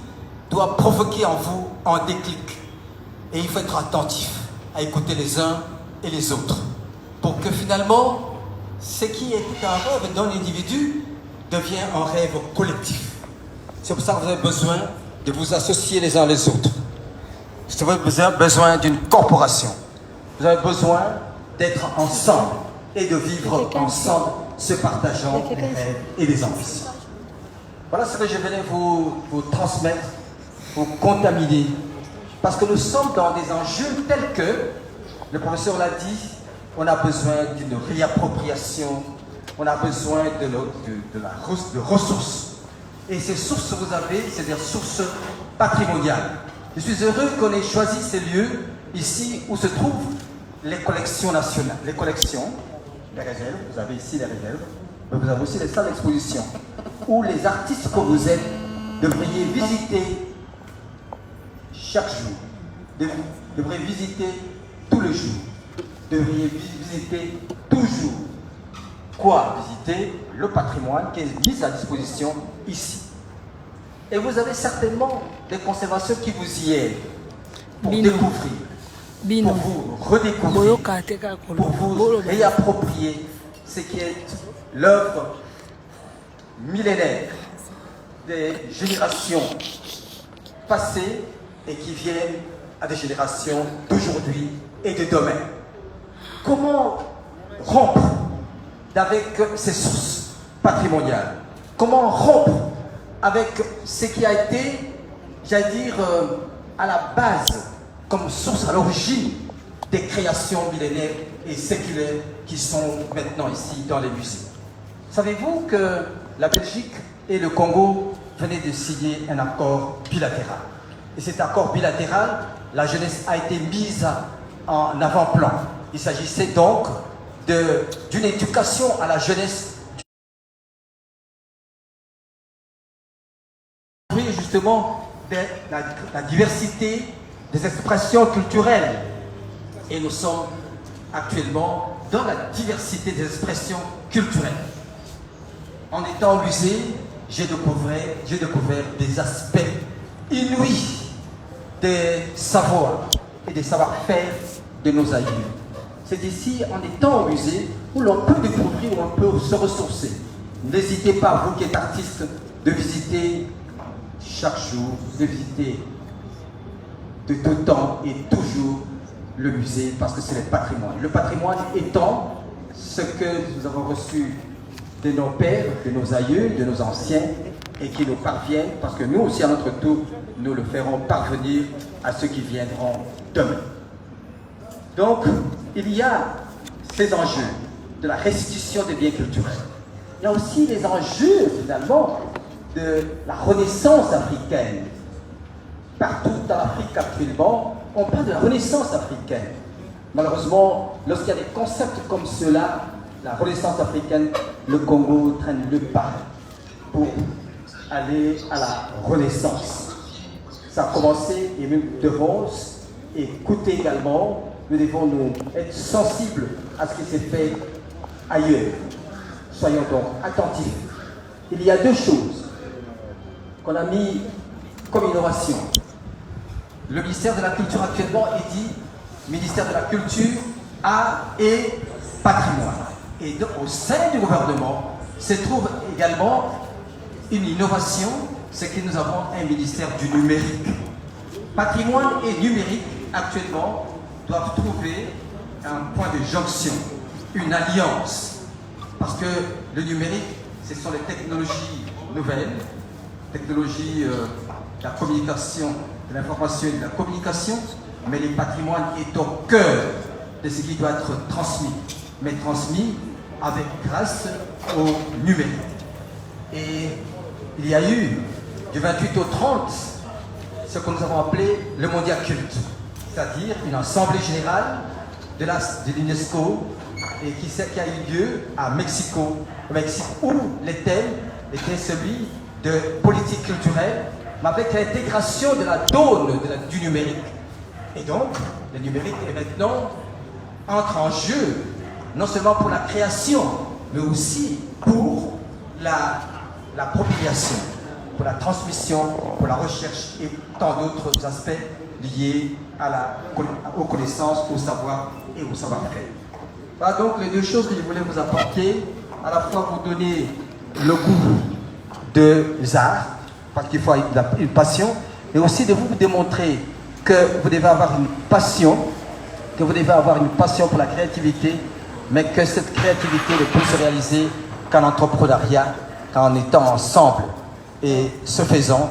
doit provoquer en vous un déclic. Et il faut être attentif à écouter les uns et les autres pour que finalement, ce qui était un rêve d'un individu devient un rêve collectif. C'est pour ça que vous avez besoin de vous associer les uns les autres. Vous avez besoin d'une corporation. Vous avez besoin d'être ensemble et de vivre ensemble, se partageant les rêves et les ambitions. Voilà ce que je venais vous transmettre ou contaminés. Parce que nous sommes dans des enjeux tels que, le professeur l'a dit, on a besoin d'une réappropriation, on a besoin de ressources. Et ces sources, vous avez, c'est des ressources patrimoniales. Je suis heureux qu'on ait choisi ces lieux ici où se trouvent les collections nationales, les collections, les réserves, vous avez ici les réserves, mais vous avez aussi les salles d'exposition, où les artistes que vous êtes devriez visiter chaque jour, devriez visiter tous les jours, devriez visiter toujours. Quoi? Visiter le patrimoine qui est mis à disposition ici. Et vous avez certainement des conservations qui vous y aident pour découvrir, pour vous redécouvrir, pour vous réapproprier ce qui est l'œuvre millénaire des générations passées et qui viennent à des générations d'aujourd'hui et de demain. Comment rompre avec ces sources patrimoniales? Comment rompre avec ce qui a été, j'allais dire, à la base, comme source, à l'origine des créations millénaires et séculaires qui sont maintenant ici dans les musées? Savez-vous que la Belgique et le Congo venaient de signer un accord bilatéral? Et cet accord bilatéral, la jeunesse a été mise en avant-plan. Il s'agissait donc d'une éducation à la jeunesse, justement la diversité des expressions culturelles. Et nous sommes actuellement dans la diversité des expressions culturelles. En étant au musée, j'ai découvert des aspects inouïs des savoirs et des savoir-faire de nos aïeux. C'est ici, en étant au musée, où l'on peut découvrir, où on peut se ressourcer. N'hésitez pas, vous qui êtes artiste, de visiter chaque jour, de visiter de tout temps et toujours le musée, parce que c'est le patrimoine. Le patrimoine étant ce que nous avons reçu de nos pères, de nos aïeux, de nos anciens, et qui nous parviennent, parce que nous aussi, à notre tour, nous le ferons parvenir à ceux qui viendront demain. Donc, il y a ces enjeux de la restitution des biens culturels. Il y a aussi les enjeux, finalement, de la renaissance africaine. Partout dans l'Afrique actuellement, on parle de la renaissance africaine. Malheureusement, lorsqu'il y a des concepts comme ceux-là, la renaissance africaine, le Congo traîne le pas pour aller à la renaissance. Ça a commencé et nous devons écouter également, nous devons nous être sensibles à ce qui s'est fait ailleurs. Soyons donc attentifs. Il y a deux choses qu'on a mis comme innovation. Le ministère de la Culture actuellement est dit ministère de la Culture, Art et Patrimoine. Et donc, au sein du gouvernement se trouve également une innovation, c'est que nous avons un ministère du numérique. Patrimoine et numérique actuellement doivent trouver un point de jonction, une alliance. Parce que le numérique, ce sont les technologies nouvelles, technologies de la communication, de l'information et de la communication, mais le patrimoine est au cœur de ce qui doit être transmis, mais transmis avec grâce au numérique. Et il y a eu du 28 au 30 ce que nous avons appelé le Mondial Culte, c'est-à-dire une assemblée générale de l'UNESCO et qui a eu lieu à Mexique, où les thèmes étaient celui de politique culturelle, mais avec l'intégration de la donne du numérique. Et donc, le numérique est maintenant entre en jeu, non seulement pour la création, mais aussi pour l'appropriation, pour la transmission, pour la recherche et tant d'autres aspects liés aux connaissances, au savoir et au savoir-faire. Voilà donc les deux choses que je voulais vous apporter, à la fois vous donner le goût des arts, parce qu'il faut une passion, mais aussi de vous démontrer que vous devez avoir une passion, pour la créativité, mais que cette créativité ne peut se réaliser qu'en entrepreneuriat, qu'en étant ensemble. Et ce faisant,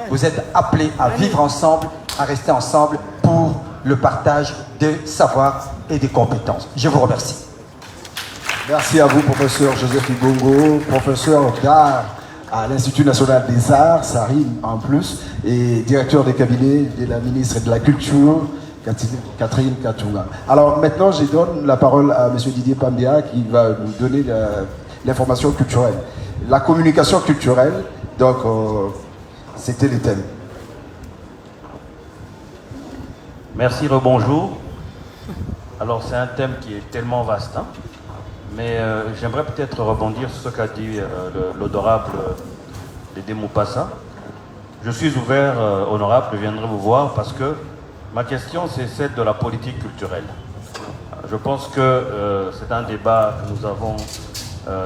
Vous êtes appelés à vivre ensemble, à rester ensemble pour le partage des savoirs et des compétences. Je vous remercie. Merci à vous, professeur Joseph Ibongo, professeur d'art à l'Institut national des arts, ça rime en plus, et directeur des cabinets de la ministre de la Culture, Catherine Katunga. Alors maintenant, je donne la parole à M. Didier Pambia qui va nous donner l'information culturelle. La communication culturelle, donc c'était le thème. Merci, rebonjour. Alors c'est un thème qui est tellement vaste, hein, mais j'aimerais peut-être rebondir sur ce qu'a dit l'honorable Dédé Moupassa. Je suis ouvert, honorable, je viendrai vous voir parce que ma question c'est celle de la politique culturelle. Je pense que c'est un débat que nous avons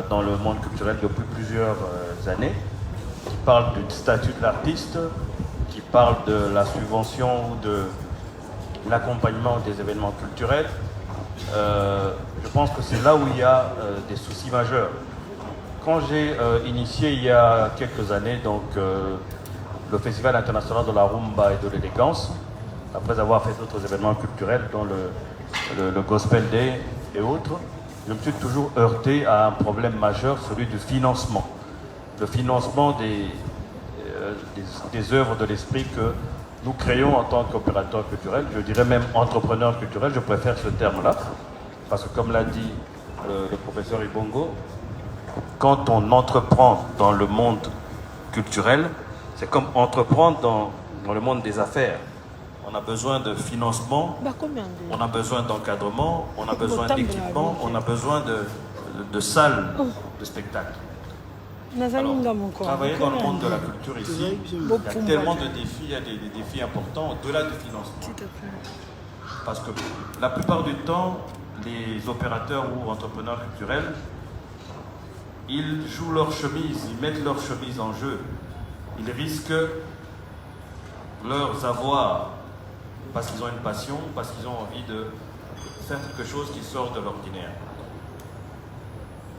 dans le monde culturel depuis plusieurs années, qui parle du statut de l'artiste, qui parle de la subvention ou de l'accompagnement des événements culturels. Je pense que c'est là où il y a des soucis majeurs. Quand j'ai initié il y a quelques années donc, le Festival international de la rumba et de l'élégance, après avoir fait d'autres événements culturels dont le Gospel Day et autres, je me suis toujours heurté à un problème majeur, celui du financement. Le financement des œuvres de l'esprit que nous créons en tant qu'opérateurs culturels, je dirais même entrepreneurs culturels, je préfère ce terme-là, parce que comme l'a dit le professeur Ibongo, quand on entreprend dans le monde culturel, c'est comme entreprendre dans le monde des affaires. On a besoin de financement, on a besoin d'encadrement, on a besoin d'équipement, on a besoin de salles de spectacle. Alors, travailler dans le monde de la culture ici, il y a tellement de défis, il y a des défis importants au-delà du financement. Parce que la plupart du temps, les opérateurs ou entrepreneurs culturels, ils jouent leur chemise, ils mettent leur chemise en jeu. Ils risquent leurs avoirs parce qu'ils ont une passion, parce qu'ils ont envie de faire quelque chose qui sort de l'ordinaire.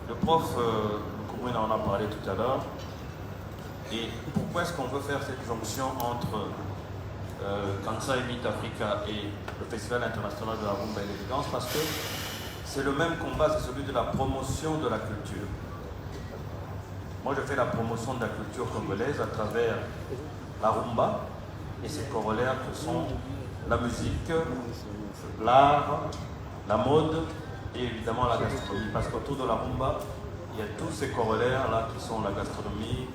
Le prof Koumouina en a parlé tout à l'heure. Et pourquoi est-ce qu'on veut faire cette jonction entre Kansai Meet Africa et le Festival international de la rumba et l'élégance? Parce que c'est le même combat, c'est celui de la promotion de la culture. Moi, je fais la promotion de la culture congolaise à travers la rumba et ses corollaires que sont la musique, l'art, la mode et évidemment la gastronomie. Parce qu'autour de la rumba, il y a tous ces corollaires-là qui sont la gastronomie,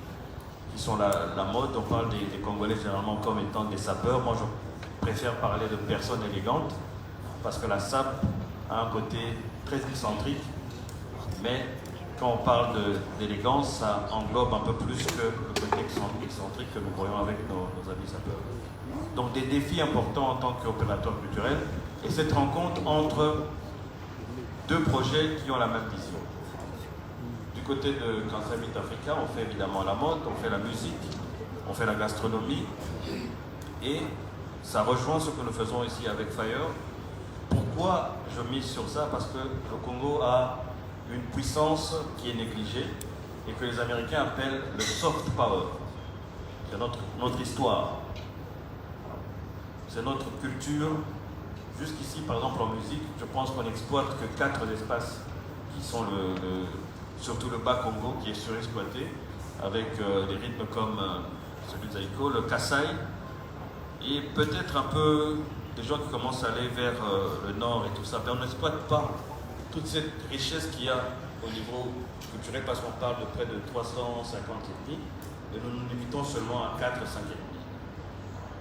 qui sont la mode. On parle des Congolais généralement comme étant des sapeurs. Moi, je préfère parler de personnes élégantes parce que la sape a un côté très excentrique, mais quand on parle d'élégance, ça englobe un peu plus que le côté excentrique que nous voyons avec nos amis sapeurs. Donc des défis importants en tant qu'opérateur culturel et cette rencontre entre deux projets qui ont la même vision. Du côté de Kansai Meet Africa, on fait évidemment la mode, on fait la musique, on fait la gastronomie et ça rejoint ce que nous faisons ici avec Fire. Pourquoi je mise sur ça? Parce que le Congo a une puissance qui est négligée et que les Américains appellent le soft power. C'est notre histoire. C'est notre culture. Jusqu'ici, par exemple, en musique, je pense qu'on n'exploite que 4 espaces qui sont surtout le Bas-Congo qui est surexploité, avec des rythmes comme celui de Zaïko, le Kassai, et peut-être un peu des gens qui commencent à aller vers le nord et tout ça. Mais on n'exploite pas toute cette richesse qu'il y a au niveau culturel parce qu'on parle de près de 350 ethnies et nous nous limitons seulement à 4-5 ethnies.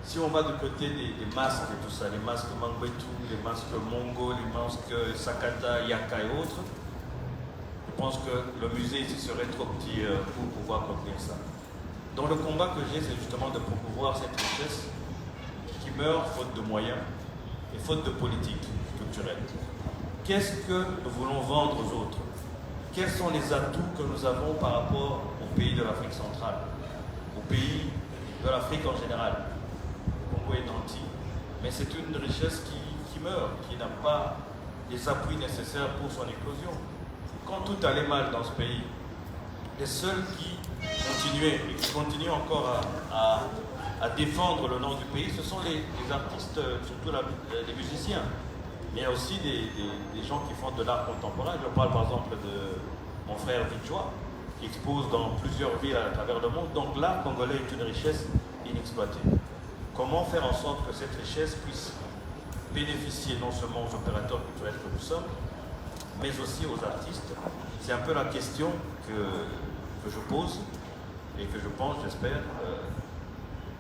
Si on va du côté des masques et tout ça, les masques Mangwetu, les masques Mongo, les masques Sakata, Yaka et autres, je pense que le musée ici serait trop petit pour pouvoir contenir ça. Donc le combat que j'ai, c'est justement de promouvoir cette richesse qui meurt faute de moyens et faute de politique culturelle. Qu'est-ce que nous voulons vendre aux autres? Quels sont les atouts que nous avons par rapport aux pays de l'Afrique centrale, aux pays de l'Afrique en général? Congo est nanti, mais c'est une richesse qui meurt, qui n'a pas les appuis nécessaires pour son éclosion. Quand tout allait mal dans ce pays, les seuls qui continuaient et qui continuent encore à à défendre le nom du pays, ce sont les artistes, surtout les musiciens. Mais il y a aussi des gens qui font de l'art contemporain. Je parle par exemple de mon frère Vidjoa, qui expose dans plusieurs villes à travers le monde. Donc l'art congolais est une richesse inexploitée. Comment faire en sorte que cette richesse puisse bénéficier non seulement aux opérateurs culturels que nous sommes, mais aussi aux artistes? C'est un peu la question que je pose et que je pense, j'espère,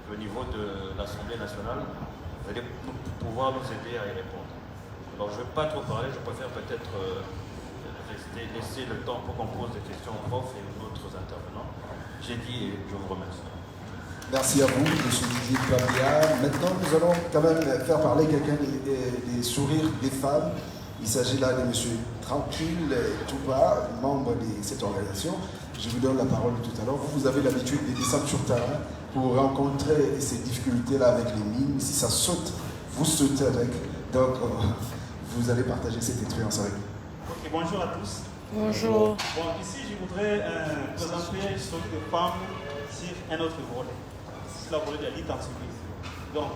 qu'au niveau de l'Assemblée nationale, vous allez pouvoir nous aider à y répondre. Alors je ne vais pas trop parler, je préfère peut-être laisser le temps pour qu'on pose des questions aux profs et aux autres intervenants. J'ai dit et je vous remercie. Merci à vous, M. Didier Pabia. Maintenant, nous allons quand même faire parler quelqu'un des sourires des femmes. Il s'agit là de M. Tranquille Touba, membre de cette organisation. Je vous donne la parole tout à l'heure. Vous avez l'habitude de descendre sur terrain pour rencontrer ces difficultés-là avec les mines. Si ça saute, vous sautez avec. Donc, vous allez partager cette expérience avec nous. Ok, bonjour à tous. Bonjour. Bon, ici, je voudrais présenter celui de femmes sur un autre volet. C'est la volet de la lutte anti-crise. Donc,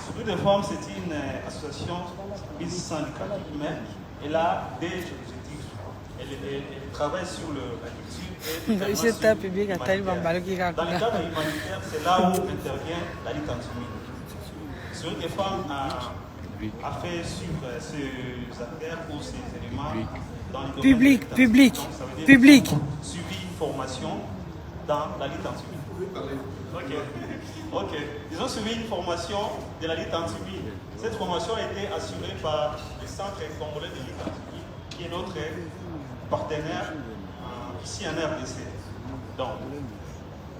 celui de femmes, c'est une association syndicale humaine. Elle a des objectifs. Elle travaille sur la culture et dans le cadre humanitaire, c'est là où intervient la lutte anti-mine. Celui des femmes a fait suivre ces affaires ou ces éléments dans le domaine public. Suivi une formation dans la lutte anti-mine. Ok. Ils ont suivi une formation de la lutte anti-mine. Cette formation a été assurée par le Centre congolais de lutte anti-mine, qui est notre partenaire ici en RDC. Donc,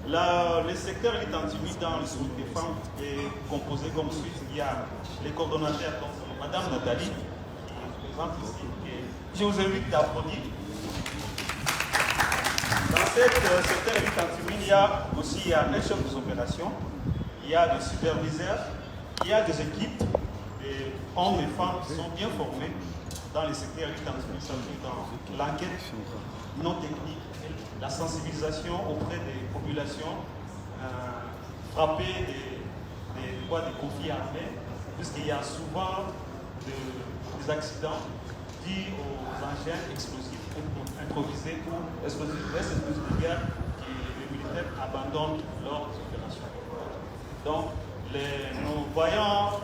le secteur lutte anti-mine dans le groupe des femmes est composé comme suit. Il y a les coordonnateurs, donc Madame Nathalie, qui est présente ici. Et je vous invite à applaudir. Dans ce secteur lutte anti-mine, il y a aussi un chef des opérations, il y a des superviseurs, il y a des équipes, des hommes et femmes qui sont bien formés dans les secteurs lutte anti-mine, dans l'enquête non technique, la sensibilisation auprès des populations frappées des conflits armés, puisqu'il y a souvent des accidents dus aux engins explosifs improvisés ou explosifs de guerre que les militaires abandonnent lors des opérations. Donc, nos voyants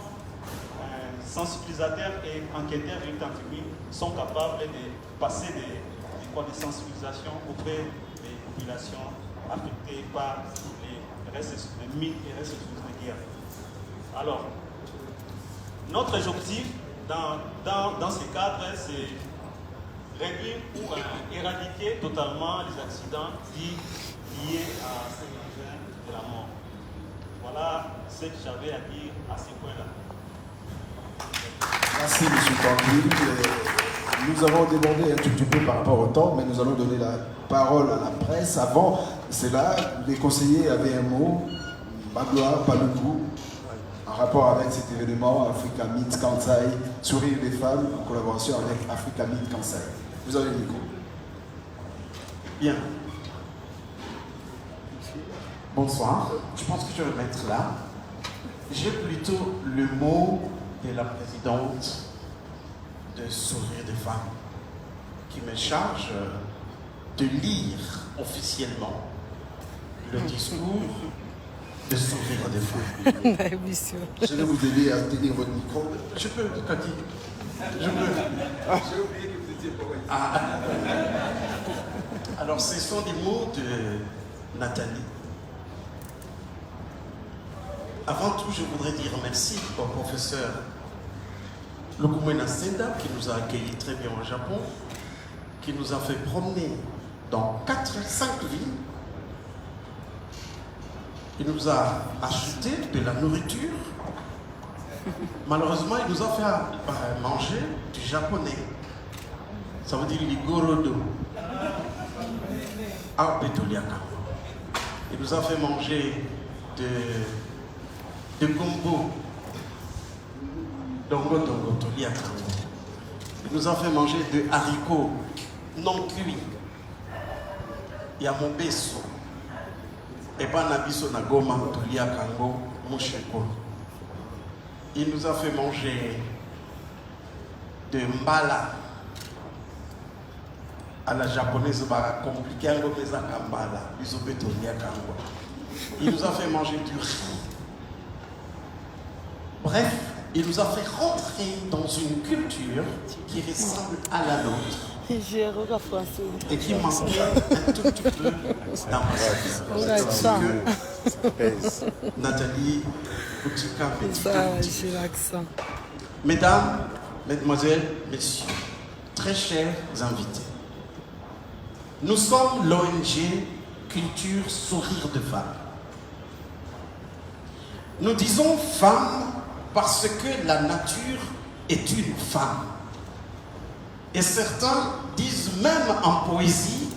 sensibilisateurs et enquêteurs de lutte anti-mine sont capables de passer des sensibilisations auprès des populations affectées par les mines et restes de guerre. Alors, notre objectif dans ces cadres, c'est réduire ou éradiquer totalement les accidents liés à ces engins de la mort. Voilà ce que j'avais à dire à ces points-là. Merci, M. Tanguy. Nous avons débordé un tout petit peu par rapport au temps, mais nous allons donner la parole à la presse. Avant cela, les conseillers avaient un mot, Magloire, Paluku, en rapport avec cet événement Africa Meet Kansai, Sourire des femmes, en collaboration avec Africa Meet Kansai. Vous avez le micro. Bien. Bonsoir. Je pense que je vais mettre là. J'ai plutôt le mot de la présidente de Sourire des femmes qui me charge de lire officiellement le discours de Sourire des femmes. Je vais vous aider à tenir votre micro. Je peux, Cathy. Je peux. J'ai oublié que vous étiez pour Alors, ce sont des mots de Nathalie. Avant tout, je voudrais dire merci au professeur Lukumwena Senda qui nous a accueillis très bien au Japon, qui nous a fait promener dans 4-5 villes. Il nous a acheté de la nourriture. Malheureusement, il nous a fait manger du japonais. Ça veut dire ligorodo. Arbetoliaka. Il nous a fait manger de gombo. Dongo toliaka. Il nous a fait manger de haricots non cuits. Yamobeso. et pas Nabiso Nagoma, Tulia Kango, Moucheko. Il nous a fait manger de mbala à la japonaise, compliqué, il nous a fait manger du riz. Bref, il nous a fait rentrer dans une culture qui ressemble à la nôtre et qui manquait un tout petit peu d'ambition. Nathalie Boutika, j'ai l'accent. Mesdames, Mesdemoiselles, Messieurs, très chers invités, nous sommes l'ONG Culture Sourire de Femme. Nous disons femme parce que la nature est une femme. Et certains disent même en poésie,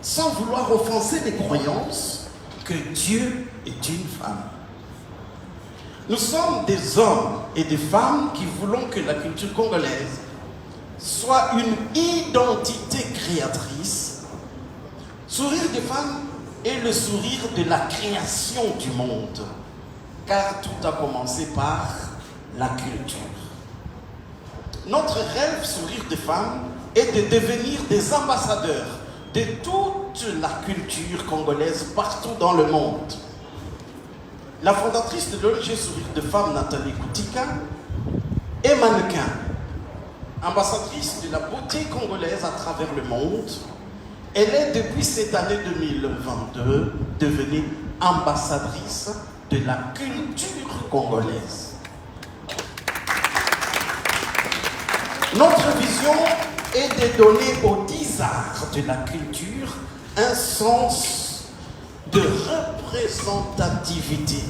sans vouloir offenser les croyances, que Dieu est une femme. Nous sommes des hommes et des femmes qui voulons que la culture congolaise soit une identité créatrice. Sourire des femmes est le sourire de la création du monde, car tout a commencé par la culture. Notre rêve, Sourire des femmes, est de devenir des ambassadeurs de toute la culture congolaise partout dans le monde. La fondatrice de l'ONG Sourire de Femmes, Nathalie Boutika, est mannequin, ambassadrice de la beauté congolaise à travers le monde. Elle est depuis cette année 2022 devenue ambassadrice de la culture congolaise. Notre vision est de donner aux 10 arts de la culture un sens de représentativité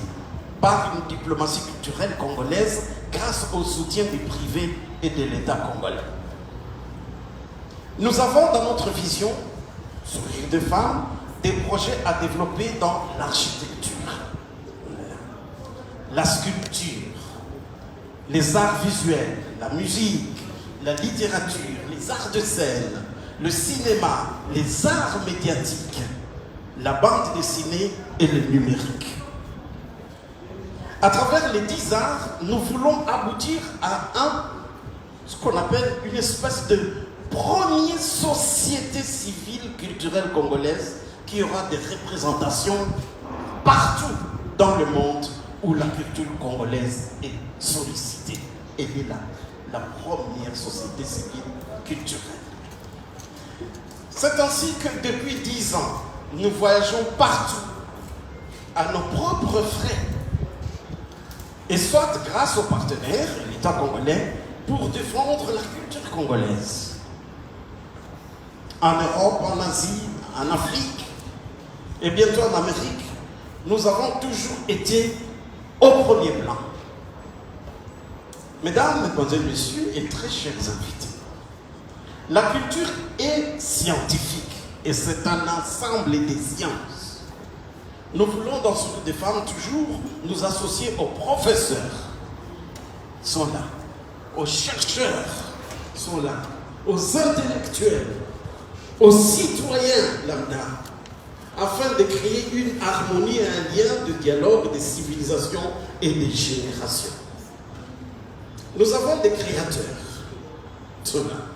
par une diplomatie culturelle congolaise grâce au soutien des privés et de l'État congolais. Nous avons dans notre vision, Sourire de Femmes, des projets à développer dans l'architecture, la sculpture, les arts visuels, la musique, la littérature, les arts de scène, le cinéma, les arts médiatiques, la bande dessinée et le numérique. À travers les 10 arts, nous voulons aboutir à ce qu'on appelle une espèce de première société civile culturelle congolaise qui aura des représentations partout dans le monde où la culture congolaise est sollicitée. Elle est là, la première société civile culturelle. C'est ainsi que depuis 10 ans, nous voyageons partout à nos propres frais et soit grâce aux partenaires, l'État congolais, pour défendre la culture congolaise. En Europe, en Asie, en Afrique et bientôt en Amérique, nous avons toujours été au premier plan. Mesdames, Mesdemoiselles, Messieurs et très chers invités, la culture est scientifique et c'est un ensemble des sciences. Nous voulons dans Sourire des Femmes toujours nous associer aux professeurs, sont là, aux chercheurs, sont là, aux intellectuels, aux citoyens lambda, afin de créer une harmonie et un lien de dialogue des civilisations et des générations. Nous avons des créateurs, sont là,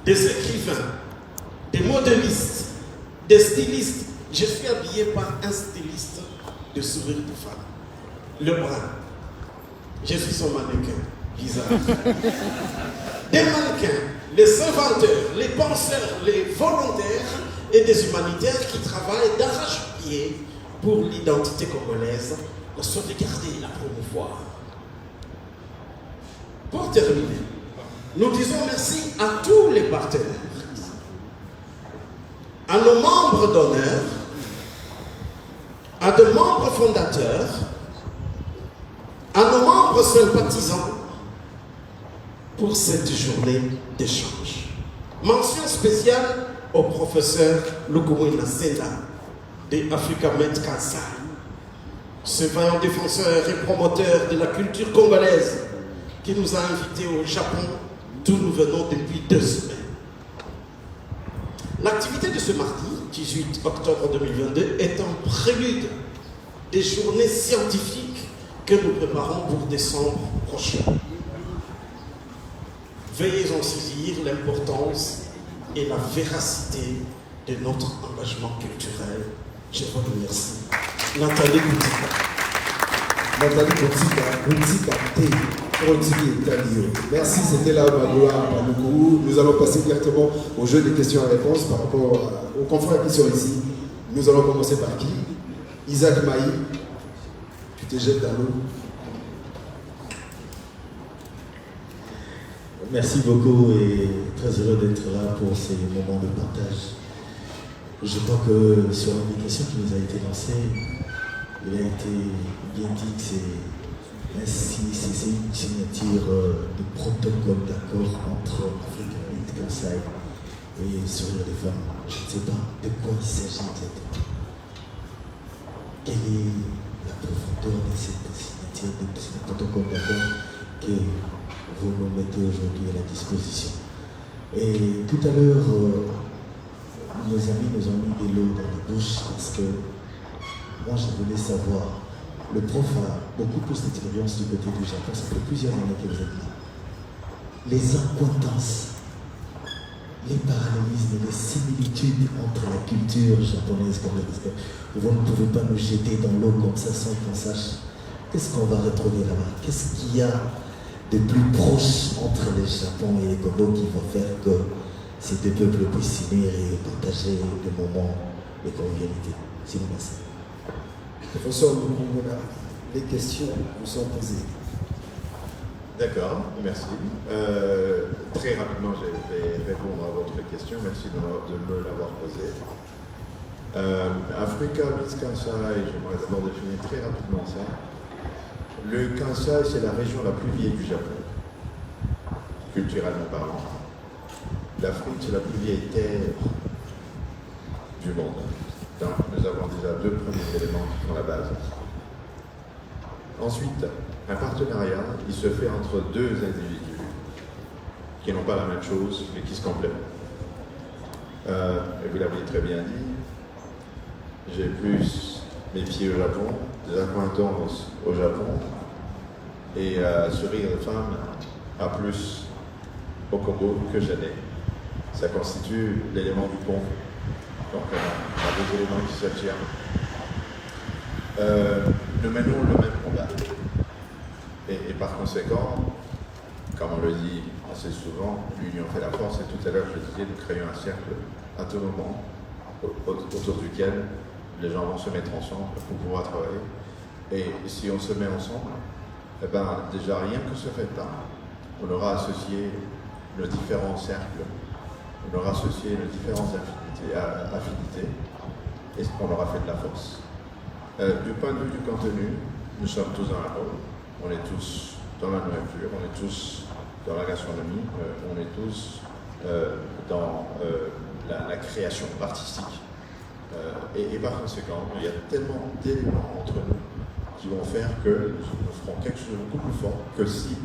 des écrivains, des modélistes, des stylistes. Je suis habillé par un styliste de Sourire de Femme, le brun. Je suis son mannequin, bizarre. Des mannequins, les inventeurs, les penseurs, les volontaires et des humanitaires qui travaillent d'arrache-pied pour l'identité congolaise, la sauvegarder et la promouvoir. Pour terminer, nous disons merci à tous les partenaires, à nos membres d'honneur, à nos membres fondateurs, à nos membres sympathisants pour cette journée d'échange. Mention spéciale au professeur Lukumu Nasenda de Africa Med Kansai, ce vaillant défenseur et promoteur de la culture congolaise qui nous a invités au Japon, d'où nous venons depuis 2 semaines. L'activité de ce mardi 18 octobre 2022 est un prélude des journées scientifiques que nous préparons pour décembre prochain. Veuillez en saisir l'importance et la véracité de notre engagement culturel. Je vous remercie. Nathalie Boutika. Merci, c'était là Magoua. Nous allons passer directement au jeu des questions et réponses par rapport aux confrères qui sont ici. Nous allons commencer par qui? Isaac Maï, tu te jettes dans l'eau. Merci beaucoup et très heureux d'être là pour ces moments de partage. Je crois que sur l'invitation qui nous a été lancée, il a été bien dit que c'est une signature de protocole d'accord entre Africa Meet Kansai et Sourire des femmes. Je ne sais pas de quoi il s'agit exactement. Quelle est la profondeur de cette signature, de ce protocole d'accord que vous nous mettez aujourd'hui à la disposition. Et tout à l'heure, nos amis nous ont mis de l'eau dans la bouche parce que moi je voulais savoir, le prof a beaucoup plus d'expérience du côté du Japon, ça fait plusieurs années que vous êtes là. Les accointances, les parallélismes, les similitudes entre la culture japonaise comme le vous ne pouvez pas nous jeter dans l'eau comme ça sans qu'on sache qu'est-ce qu'on va retrouver là-bas, qu'est-ce qu'il y a de plus proche entre le Japon et les Congo qui vont faire que ces deux peuples puissent s'unir et partager des moments de convivialité. C'est merci. Professeur Moukoumona, les questions vous sont posées. D'accord, merci. Très rapidement, je vais répondre à votre question. Merci de me l'avoir posée. Africa Meet Kansai, j'aimerais d'abord définir très rapidement ça. Le Kansai, c'est la région la plus vieille du Japon, culturellement parlant. L'Afrique, c'est la plus vieille terre du monde. Donc, nous avons déjà deux premiers éléments qui font la base. Ensuite, un partenariat, il se fait entre deux individus qui n'ont pas la même chose, mais qui se complètent. Et vous l'avez très bien dit, j'ai plus mes pieds au Japon, des accointances au Japon, et Sourire de femme à plus au Congo que je n'ai. Ça constitue l'élément du pont. Donc on a deux éléments qui s'attirent. Nous menons le même combat. Et par conséquent, comme on le dit assez souvent, l'union fait la force, et tout à l'heure je disais, nous créons un cercle à tout moment autour duquel les gens vont se mettre ensemble pour pouvoir travailler. Et si on se met ensemble, eh ben, déjà rien que ce fait-là, on aura associé nos différents cercles, on aura associé nos différentes affinités, et on aura fait de la force. Du point de vue du contenu, nous sommes tous dans la rôle, on est tous dans la nourriture, on est tous dans la gastronomie, on est tous dans la création artistique. Et par conséquent, il y a tellement d'éléments entre nous qui vont faire que nous ferons quelque chose de beaucoup plus fort que si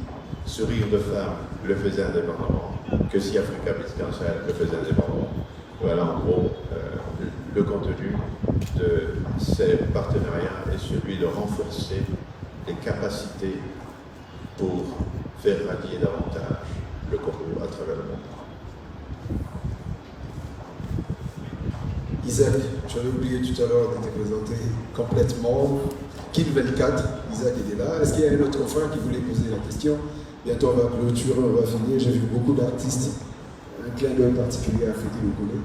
Sourire de femme le faisait indépendamment, que si Africa Meet Kansai le faisait indépendamment. Voilà en gros le contenu de ces partenariats est celui de renforcer les capacités pour faire rallier davantage le Congo à travers le monde. Isaac, j'avais oublié tout à l'heure de te présenter complètement. Kill 24, Isaac était là. Est-ce qu'il y a un autre confrère qui voulait poser la question? Bientôt on va clôturer, on va finir. J'ai vu beaucoup d'artistes, un clin d'œil particulier à Frédéric Legoulé.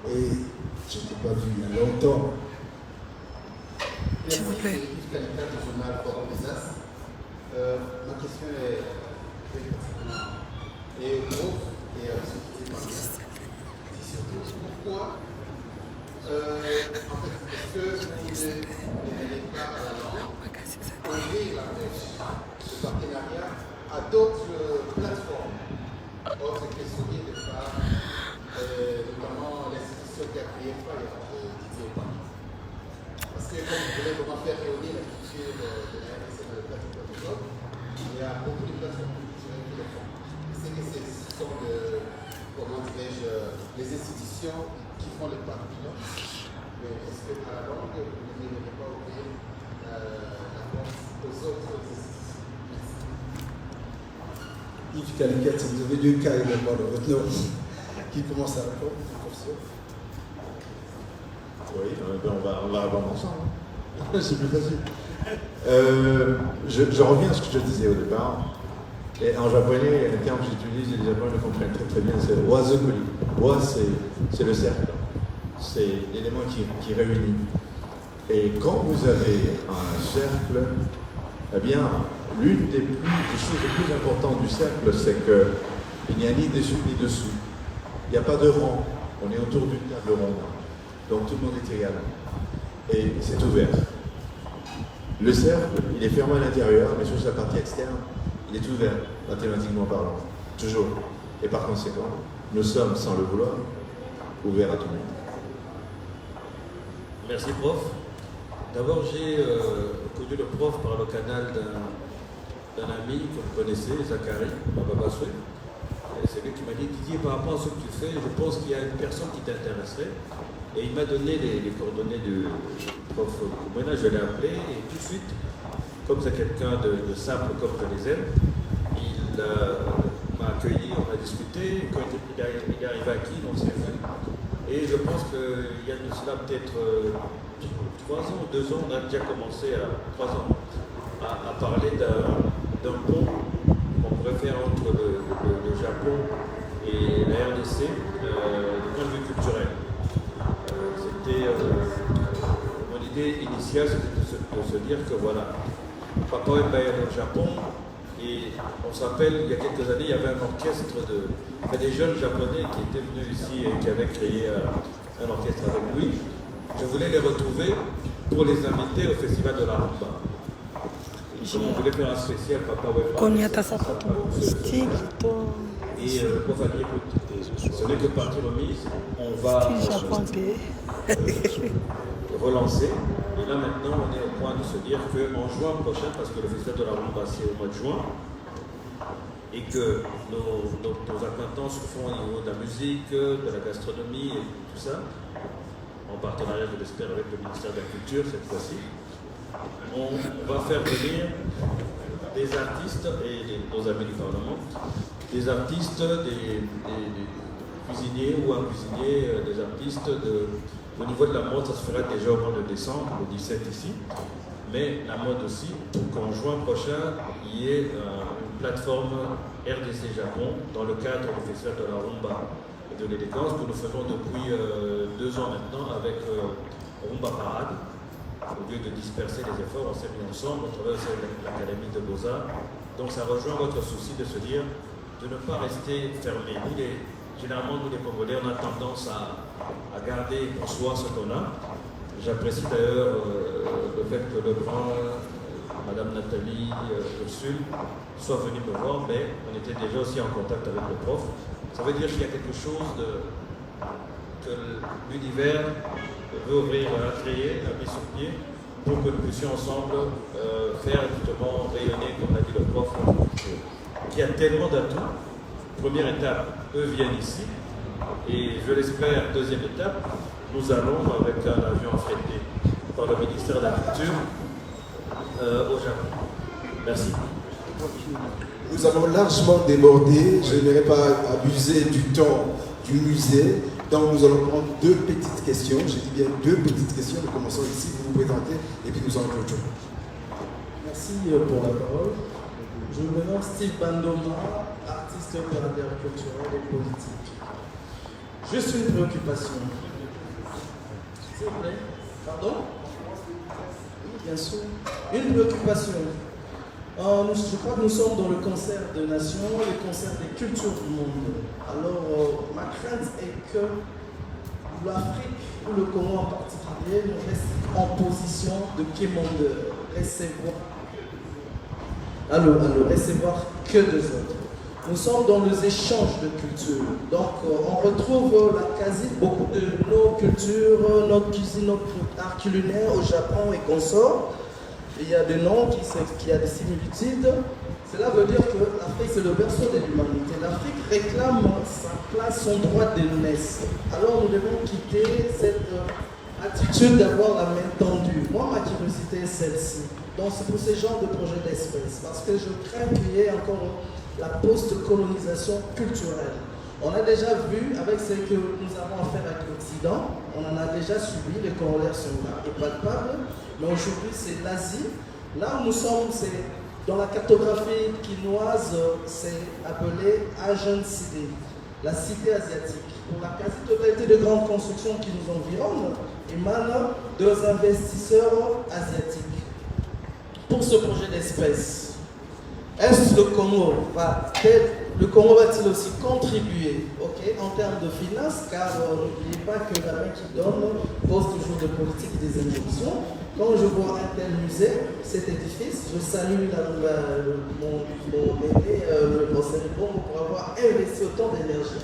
Et je ne t'ai pas vu il y a longtemps. S'il vous plaît. Ma question est grosse et surtout pourquoi en fait, est-ce que vous n'allez pas ouvrir la pêche, ce partenariat, à d'autres plateformes autres que Sourire de femme, notamment l'institution qui a créé Fire de Didier Obama? Parce que comme vous voulez vraiment faire réunir la culture de la RDC dans le plateau de l'Europe, il y a beaucoup de plateformes culturelles qui le font. C'est que ce sont comment dirais-je, les institutions qui font les papillons. Mais est-ce que à la longue, vous n'aimeriez pas ouvrir la porte aux autres exercices? Yves Caliquette, vous avez 2 cas également dans votre nom. Qui commence à répondre? Oui, on va répondre ensemble. C'est plus facile. Je reviens à ce que je disais au départ. Et en japonais, il y a un terme que j'utilise et les japonais le comprennent très très bien, c'est wazukuri. Wa, c'est le cercle. C'est l'élément qui réunit. Et quand vous avez un cercle, eh bien, l'une des choses les plus importantes du cercle, c'est qu'il n'y a ni dessus ni dessous. Il n'y a pas de rang. On est autour d'une table ronde. Donc tout le monde est égal. Et c'est ouvert. Le cercle, il est fermé à l'intérieur, mais sur sa partie externe, il est ouvert, mathématiquement parlant. Toujours. Et par conséquent, nous sommes, sans le vouloir, ouverts à tout le monde. Merci, prof. D'abord, j'ai connu le prof par le canal d'un ami que vous connaissez, Zachary Bababaswe. C'est lui qui m'a dit, Didier, par rapport à ce que tu fais, je pense qu'il y a une personne qui t'intéresserait. Et il m'a donné les coordonnées du prof Koumena, je l'ai appelé, et tout de suite, comme c'est quelqu'un de simple comme je les aime, il m'a accueilli, on a discuté, quand il est arrivé à qui, on s'est vu. Et je pense qu'il y a de cela peut-être 3 ans ou 2 ans, on a déjà commencé à parler d'un pont qu'on pourrait faire entre le Japon et la RDC du point de vue culturel. Mon idée initiale, c'était de se dire que voilà, papa est allé au Japon et on s'appelle, il y a quelques années, il y avait un orchestre des jeunes japonais qui étaient venus ici et qui avaient créé un orchestre avec lui. Je voulais les retrouver pour les inviter au festival de la rumba. On voulait faire un spécial Papa Web. Et le prof a dit, écoute, ce n'est que partie remise, on va relancer. Et là maintenant, on est au point de se dire qu'en juin prochain, parce que le festival de la rumba c'est au mois de juin, et que nos acquaintances se font au niveau de la musique, de la gastronomie et tout ça, en partenariat, je l'espère, avec le ministère de la Culture cette fois-ci, on va faire venir des artistes et nos amis du Parlement, des artistes, des cuisiniers ou un cuisinier, des artistes au niveau de la mode, ça se fera déjà au mois de décembre, le 17 ici, mais la mode aussi, pour qu'en juin prochain, il y ait une plateforme RDC Japon dans le cadre du festival de la rumba et de l'élégance que nous faisons depuis 2 ans maintenant avec Rumba Parade. Au lieu de disperser les efforts, on s'est mis ensemble, on travaille aussi avec l'Académie de Beaux-Arts. Donc ça rejoint votre souci de se dire de ne pas rester fermé. Généralement, nous les Congolais, on a tendance à garder pour soi ce qu'on a. J'apprécie d'ailleurs le fait que Madame Nathalie Ursule soit venue me voir, mais on était déjà aussi en contact avec le prof. Ça veut dire qu'il y a quelque chose que l'univers veut ouvrir, créer, à mis sur pied, pour que nous puissions ensemble faire justement rayonner, comme l'a dit le prof, qui a tellement d'atouts. Première étape, eux viennent ici, et je l'espère, deuxième étape, nous allons avec un avion affrété par le ministère de la Culture au Japon. Merci. Nous avons largement débordé, je n'aimerais pas abuser du temps du musée. Donc nous allons prendre 2 petites questions. Je dis bien 2 petites questions. Nous commençons ici, vous vous présentez et puis nous en clôturons. Merci pour la parole. Je me nomme Steve Bandoma, artiste opérateur culturel et politique. Juste une préoccupation. S'il vous plaît. Pardon? Oui, bien sûr. Une préoccupation. Je crois que nous sommes dans le concert de nations, le concert des cultures du monde. Alors, ma crainte est que l'Afrique, ou le Congo en particulier, nous reste en position de quémandeur, recevoir que des autres. Nous sommes dans les échanges de cultures. Donc, on retrouve beaucoup de nos cultures, notre cuisine, notre art culinaire au Japon et consorts. il y a des noms qui a des similitudes. Cela veut dire que l'Afrique, c'est le berceau de l'humanité. L'Afrique réclame sa place, son droit d'aînesse. Alors nous devons quitter cette attitude d'avoir la main tendue. Moi, ma curiosité est celle-ci. Donc c'est pour ce genre de projet d'espèce. Parce que je crains qu'il y ait encore la post-colonisation culturelle. On a déjà vu, avec ce que nous avons à faire avec l'Occident, on en a déjà subi, les corollaires sont là et palpables. Mais aujourd'hui, c'est l'Asie. Là où nous sommes, c'est dans la cartographie quinoise, c'est appelé Asian City, la cité asiatique. Pour la quasi-totalité des grandes constructions qui nous environnent émanent des investisseurs asiatiques. Pour ce projet d'espèce, est-ce que le Congo va-t-il aussi contribuer en termes de finances, car n'oubliez pas que la main qui donne pose toujours des politiques et des injonctions. Quand je vois un tel musée, cet édifice, je salue mon aîné, le conseil pour avoir investi autant d'énergie.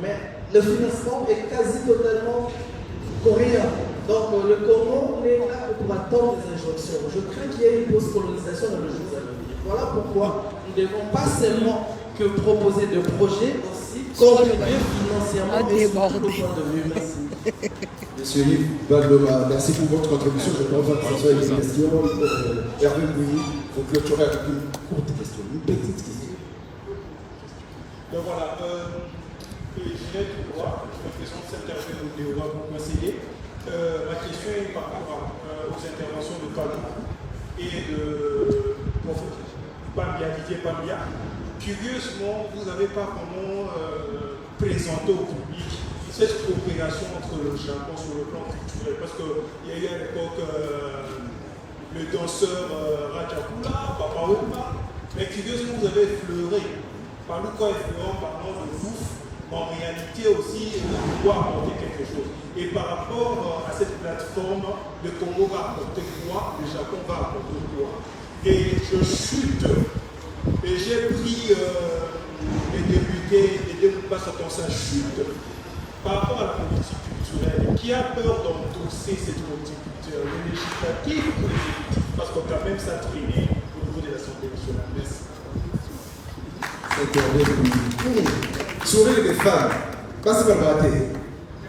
Mais le financement est quasi totalement coréen. Donc le Congo n'est là que pour attendre des injonctions. Je crains qu'il y ait une post-colonisation dans le jour à venir. Voilà pourquoi nous ne devons pas seulement que proposer de projets, aussi contribuer financièrement et surtout le point de vue. Merci. Monsieur Yves Baldoma, merci pour votre contribution. Je pense que ce soit une question. Hervé Bouilly, il faut clôturer avec une courte question, une petite question. Donc voilà, je vais tout droit. J'ai l'impression que cette interview va vous conseiller. Ma question est par rapport aux interventions de Palou et de Bambia, Didier Bambia. Curieusement, vous n'avez pas vraiment présenté au public cette coopération entre le Japon sur le plan culturel, parce qu'il y a eu à l'époque le danseur Rajakula, Papa Opa, mais curieusement vous avez effleuré, par le quoi effleurant, parlant de vous, en réalité aussi, on doit apporter quelque chose. Et par rapport à cette plateforme, le Congo va apporter quoi, le Japon va apporter quoi. Et je chute, et j'ai pris les députés, et dès que passe à ça chute. Par rapport à la politique culturelle, qui a peur d'endosser cette politique culturelle, le législatif ou l'exécutif, parce qu'on a même ça traîné au niveau de l'Assemblée nationale. Merci. Sourire des femmes, pas si mal raté.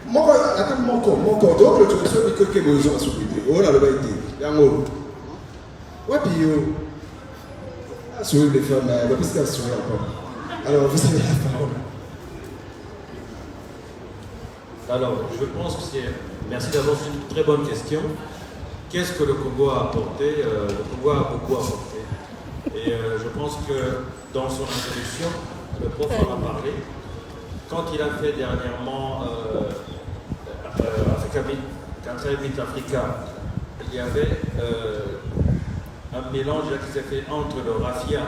Mon corps, donc je trouve que quelques besoins à sourire. Oh là, le baïté, yango. Ouais, puis sourire des femmes, il va plus qu'à sourire encore. Alors, vous avez la parole. Alors, je pense que c'est... Merci d'avoir fait une très bonne question. Qu'est-ce que le Congo a apporté? Le Congo a beaucoup apporté. Et je pense que dans son introduction, le prof en a parlé. Quand il a fait dernièrement Kansai Meet Africa, il y avait un mélange qui s'est fait entre le raffia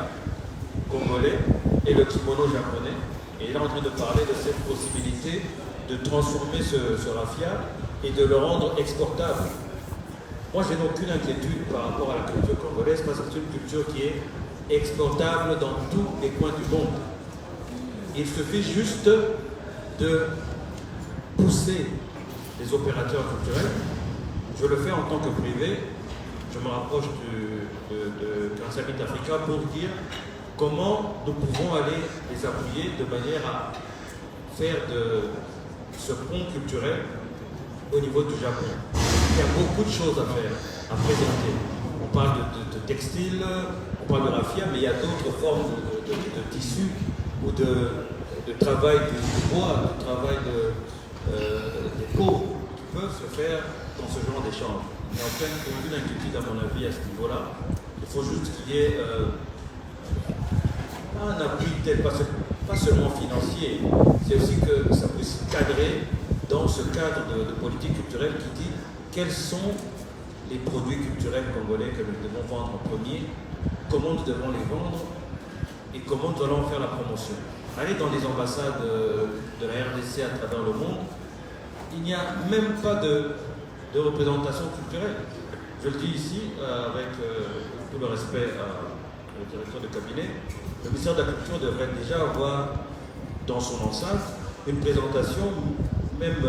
congolais et le kimono japonais. Et il est en train de parler de cette possibilité de transformer ce raffia et de le rendre exportable. Moi, je n'ai aucune inquiétude par rapport à la culture congolaise parce que c'est une culture qui est exportable dans tous les coins du monde. Il suffit juste de pousser les opérateurs culturels. Je le fais en tant que privé. Je me rapproche de Kansai Meet Africa pour dire comment nous pouvons aller les appuyer de manière à faire de ce pont culturel au niveau du Japon. Il y a beaucoup de choses à faire, à présenter. On parle de textile, on parle de raffia, mais il y a d'autres formes de tissus ou de travail du bois, de travail des peaux qui peuvent se faire dans ce genre d'échange. Il n'y a aucune inquiétude à mon avis à ce niveau-là. Il faut juste qu'il y ait un appui tel, pas seulement financier, c'est aussi que ça puisse cadrer dans ce cadre de politique culturelle qui dit quels sont les produits culturels congolais que nous devons vendre en premier, comment nous devons les vendre et comment nous allons faire la promotion. Allez dans les ambassades de la RDC à travers le monde, il n'y a même pas de représentation culturelle. Je le dis ici avec tout le respect au directeur de cabinet, le ministère de la Culture devrait déjà avoir dans son enceinte une présentation même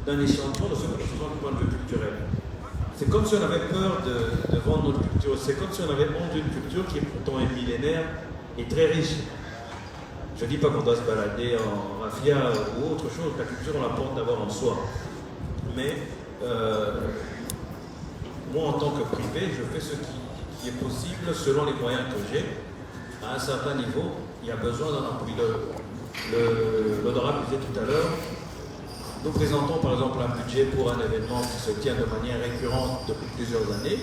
d'un échantillon de ce que nous faisons du point de vue culturel. C'est comme si on avait peur de vendre notre culture. C'est comme si on avait honte d'une culture qui pourtant est millénaire et très riche. Je ne dis pas qu'on doit se balader en raffia ou autre chose. La culture, on la porte d'abord en soi. Mais moi, en tant que privé, je fais ce qui est possible selon les moyens que j'ai. À un certain niveau, il y a besoin d'un appui. L'honorable disait tout à l'heure, nous présentons par exemple un budget pour un événement qui se tient de manière récurrente depuis plusieurs années.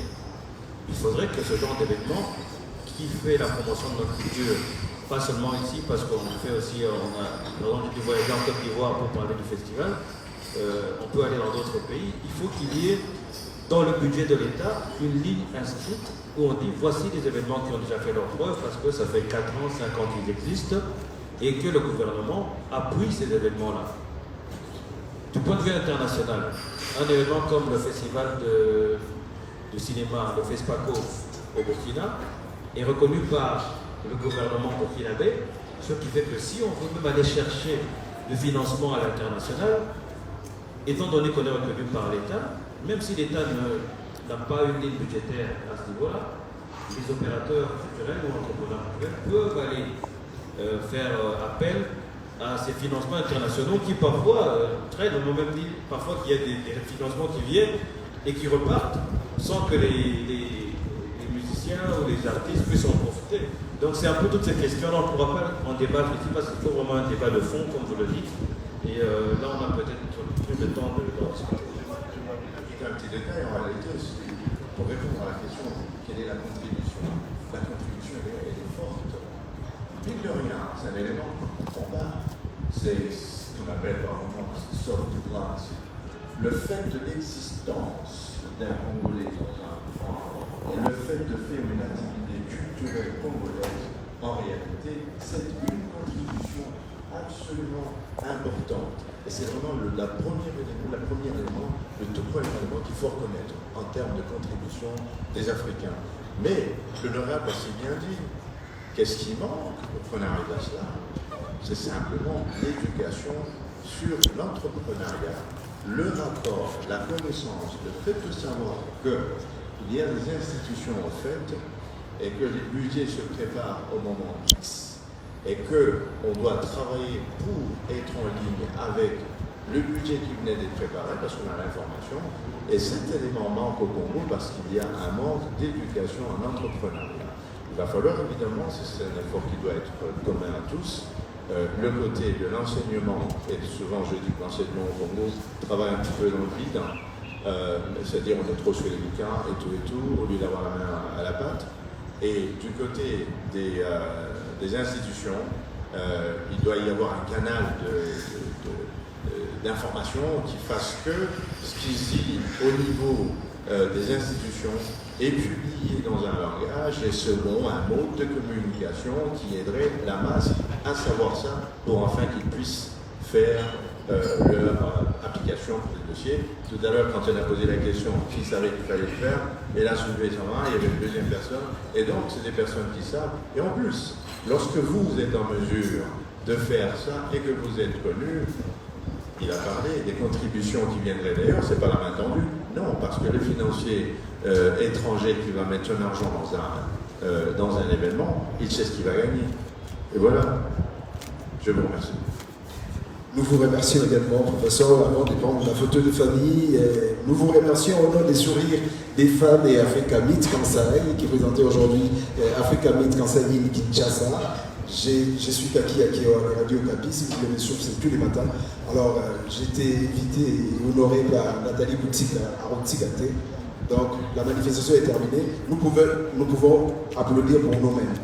Il faudrait que ce genre d'événement qui fait la promotion de notre culture, pas seulement ici, parce qu'on fait aussi, par exemple, j'ai voyagé en Côte d'Ivoire pour parler du festival, on peut aller dans d'autres pays, il faut qu'il y ait dans le budget de l'État une ligne inscrite où on dit voici des événements qui ont déjà fait leur preuve parce que ça fait 4 ans, 5 ans qu'ils existent et que le gouvernement appuie ces événements-là. Du point de vue international, un événement comme le festival de cinéma, le FESPACO au Burkina, est reconnu par le gouvernement burkinabé, ce qui fait que si on veut même aller chercher du financement à l'international, étant donné qu'on est reconnu par l'État, même si l'État n'a pas une ligne budgétaire à ce niveau-là, les opérateurs culturels ou entrepreneurs culturels peuvent aller faire appel à ces financements internationaux qui parfois traînent. On m'a même dit parfois qu'il y a des financements qui viennent et qui repartent sans que les musiciens ou les artistes puissent en profiter. Donc c'est un peu toutes ces questions-là, on ne pourra pas en débattre ici parce qu'il faut vraiment un débat de fond, comme vous le dites. Et là, on a peut-être plus de temps de discuter. Un petit détail en réalité, pour répondre à la question, quelle est la contribution? La contribution, elle est forte. Mine de rien, c'est un élément de combat. C'est ce qu'on appelle par exemple soft glass. Le fait de l'existence d'un Congolais et le fait de faire une activité culturelle congolaise, en réalité, c'est une contribution absolument importante. Et c'est vraiment le premier élément, le tout premier élément qu'il faut reconnaître en termes de contribution des Africains. Mais l'honorable a si bien dit, qu'est-ce qui manque pour qu'on arrive à cela? C'est simplement l'éducation sur l'entrepreneuriat, le rapport, la connaissance, le fait de savoir qu'il y a des institutions en fait et que les budgets se préparent au moment X. Et qu'on doit travailler pour être en ligne avec le budget qui venait d'être préparé, parce qu'on a l'information, et cet élément manque au Congo parce qu'il y a un manque d'éducation en entrepreneuriat. Il va falloir évidemment, c'est un effort qui doit être commun à tous, le côté de l'enseignement, et souvent je dis que l'enseignement au Congo travaille un petit peu dans le vide, c'est-à-dire on est trop sur les bouquins et tout, au lieu d'avoir la main à la pâte, et du côté des institutions, il doit y avoir un canal d'information qui fasse que ce qui se dit au niveau des institutions est publié dans un langage et selon un mode de communication qui aiderait la masse à savoir ça pour enfin qu'ils puissent faire leur application pour les dossiers. Tout à l'heure, quand on a posé la question qui savait qu'il fallait le faire, et là, soulevé sa main, il y avait une deuxième personne, et donc c'est des personnes qui savent. Et en plus, lorsque vous êtes en mesure de faire ça et que vous êtes connu, il a parlé des contributions qui viendraient d'ailleurs, c'est pas la main tendue, non, parce que le financier étranger qui va mettre son argent dans un événement, il sait ce qu'il va gagner. Et voilà, je vous remercie. Nous vous remercions également, professeur, avant de prendre la photo de famille. Nous vous remercions au nom des sourires des femmes et Africa Meet Kansai, qui présentait aujourd'hui Africa Meet Kansai in Kinshasa. Je suis Kaki Akio à la Radio Okapi, si vous voulez me suivre, c'est tous les matins. Alors, j'ai été invité et honoré par Nathalie Boutique à Rontigate. Donc, la manifestation est terminée. Nous pouvons applaudir pour nous-mêmes.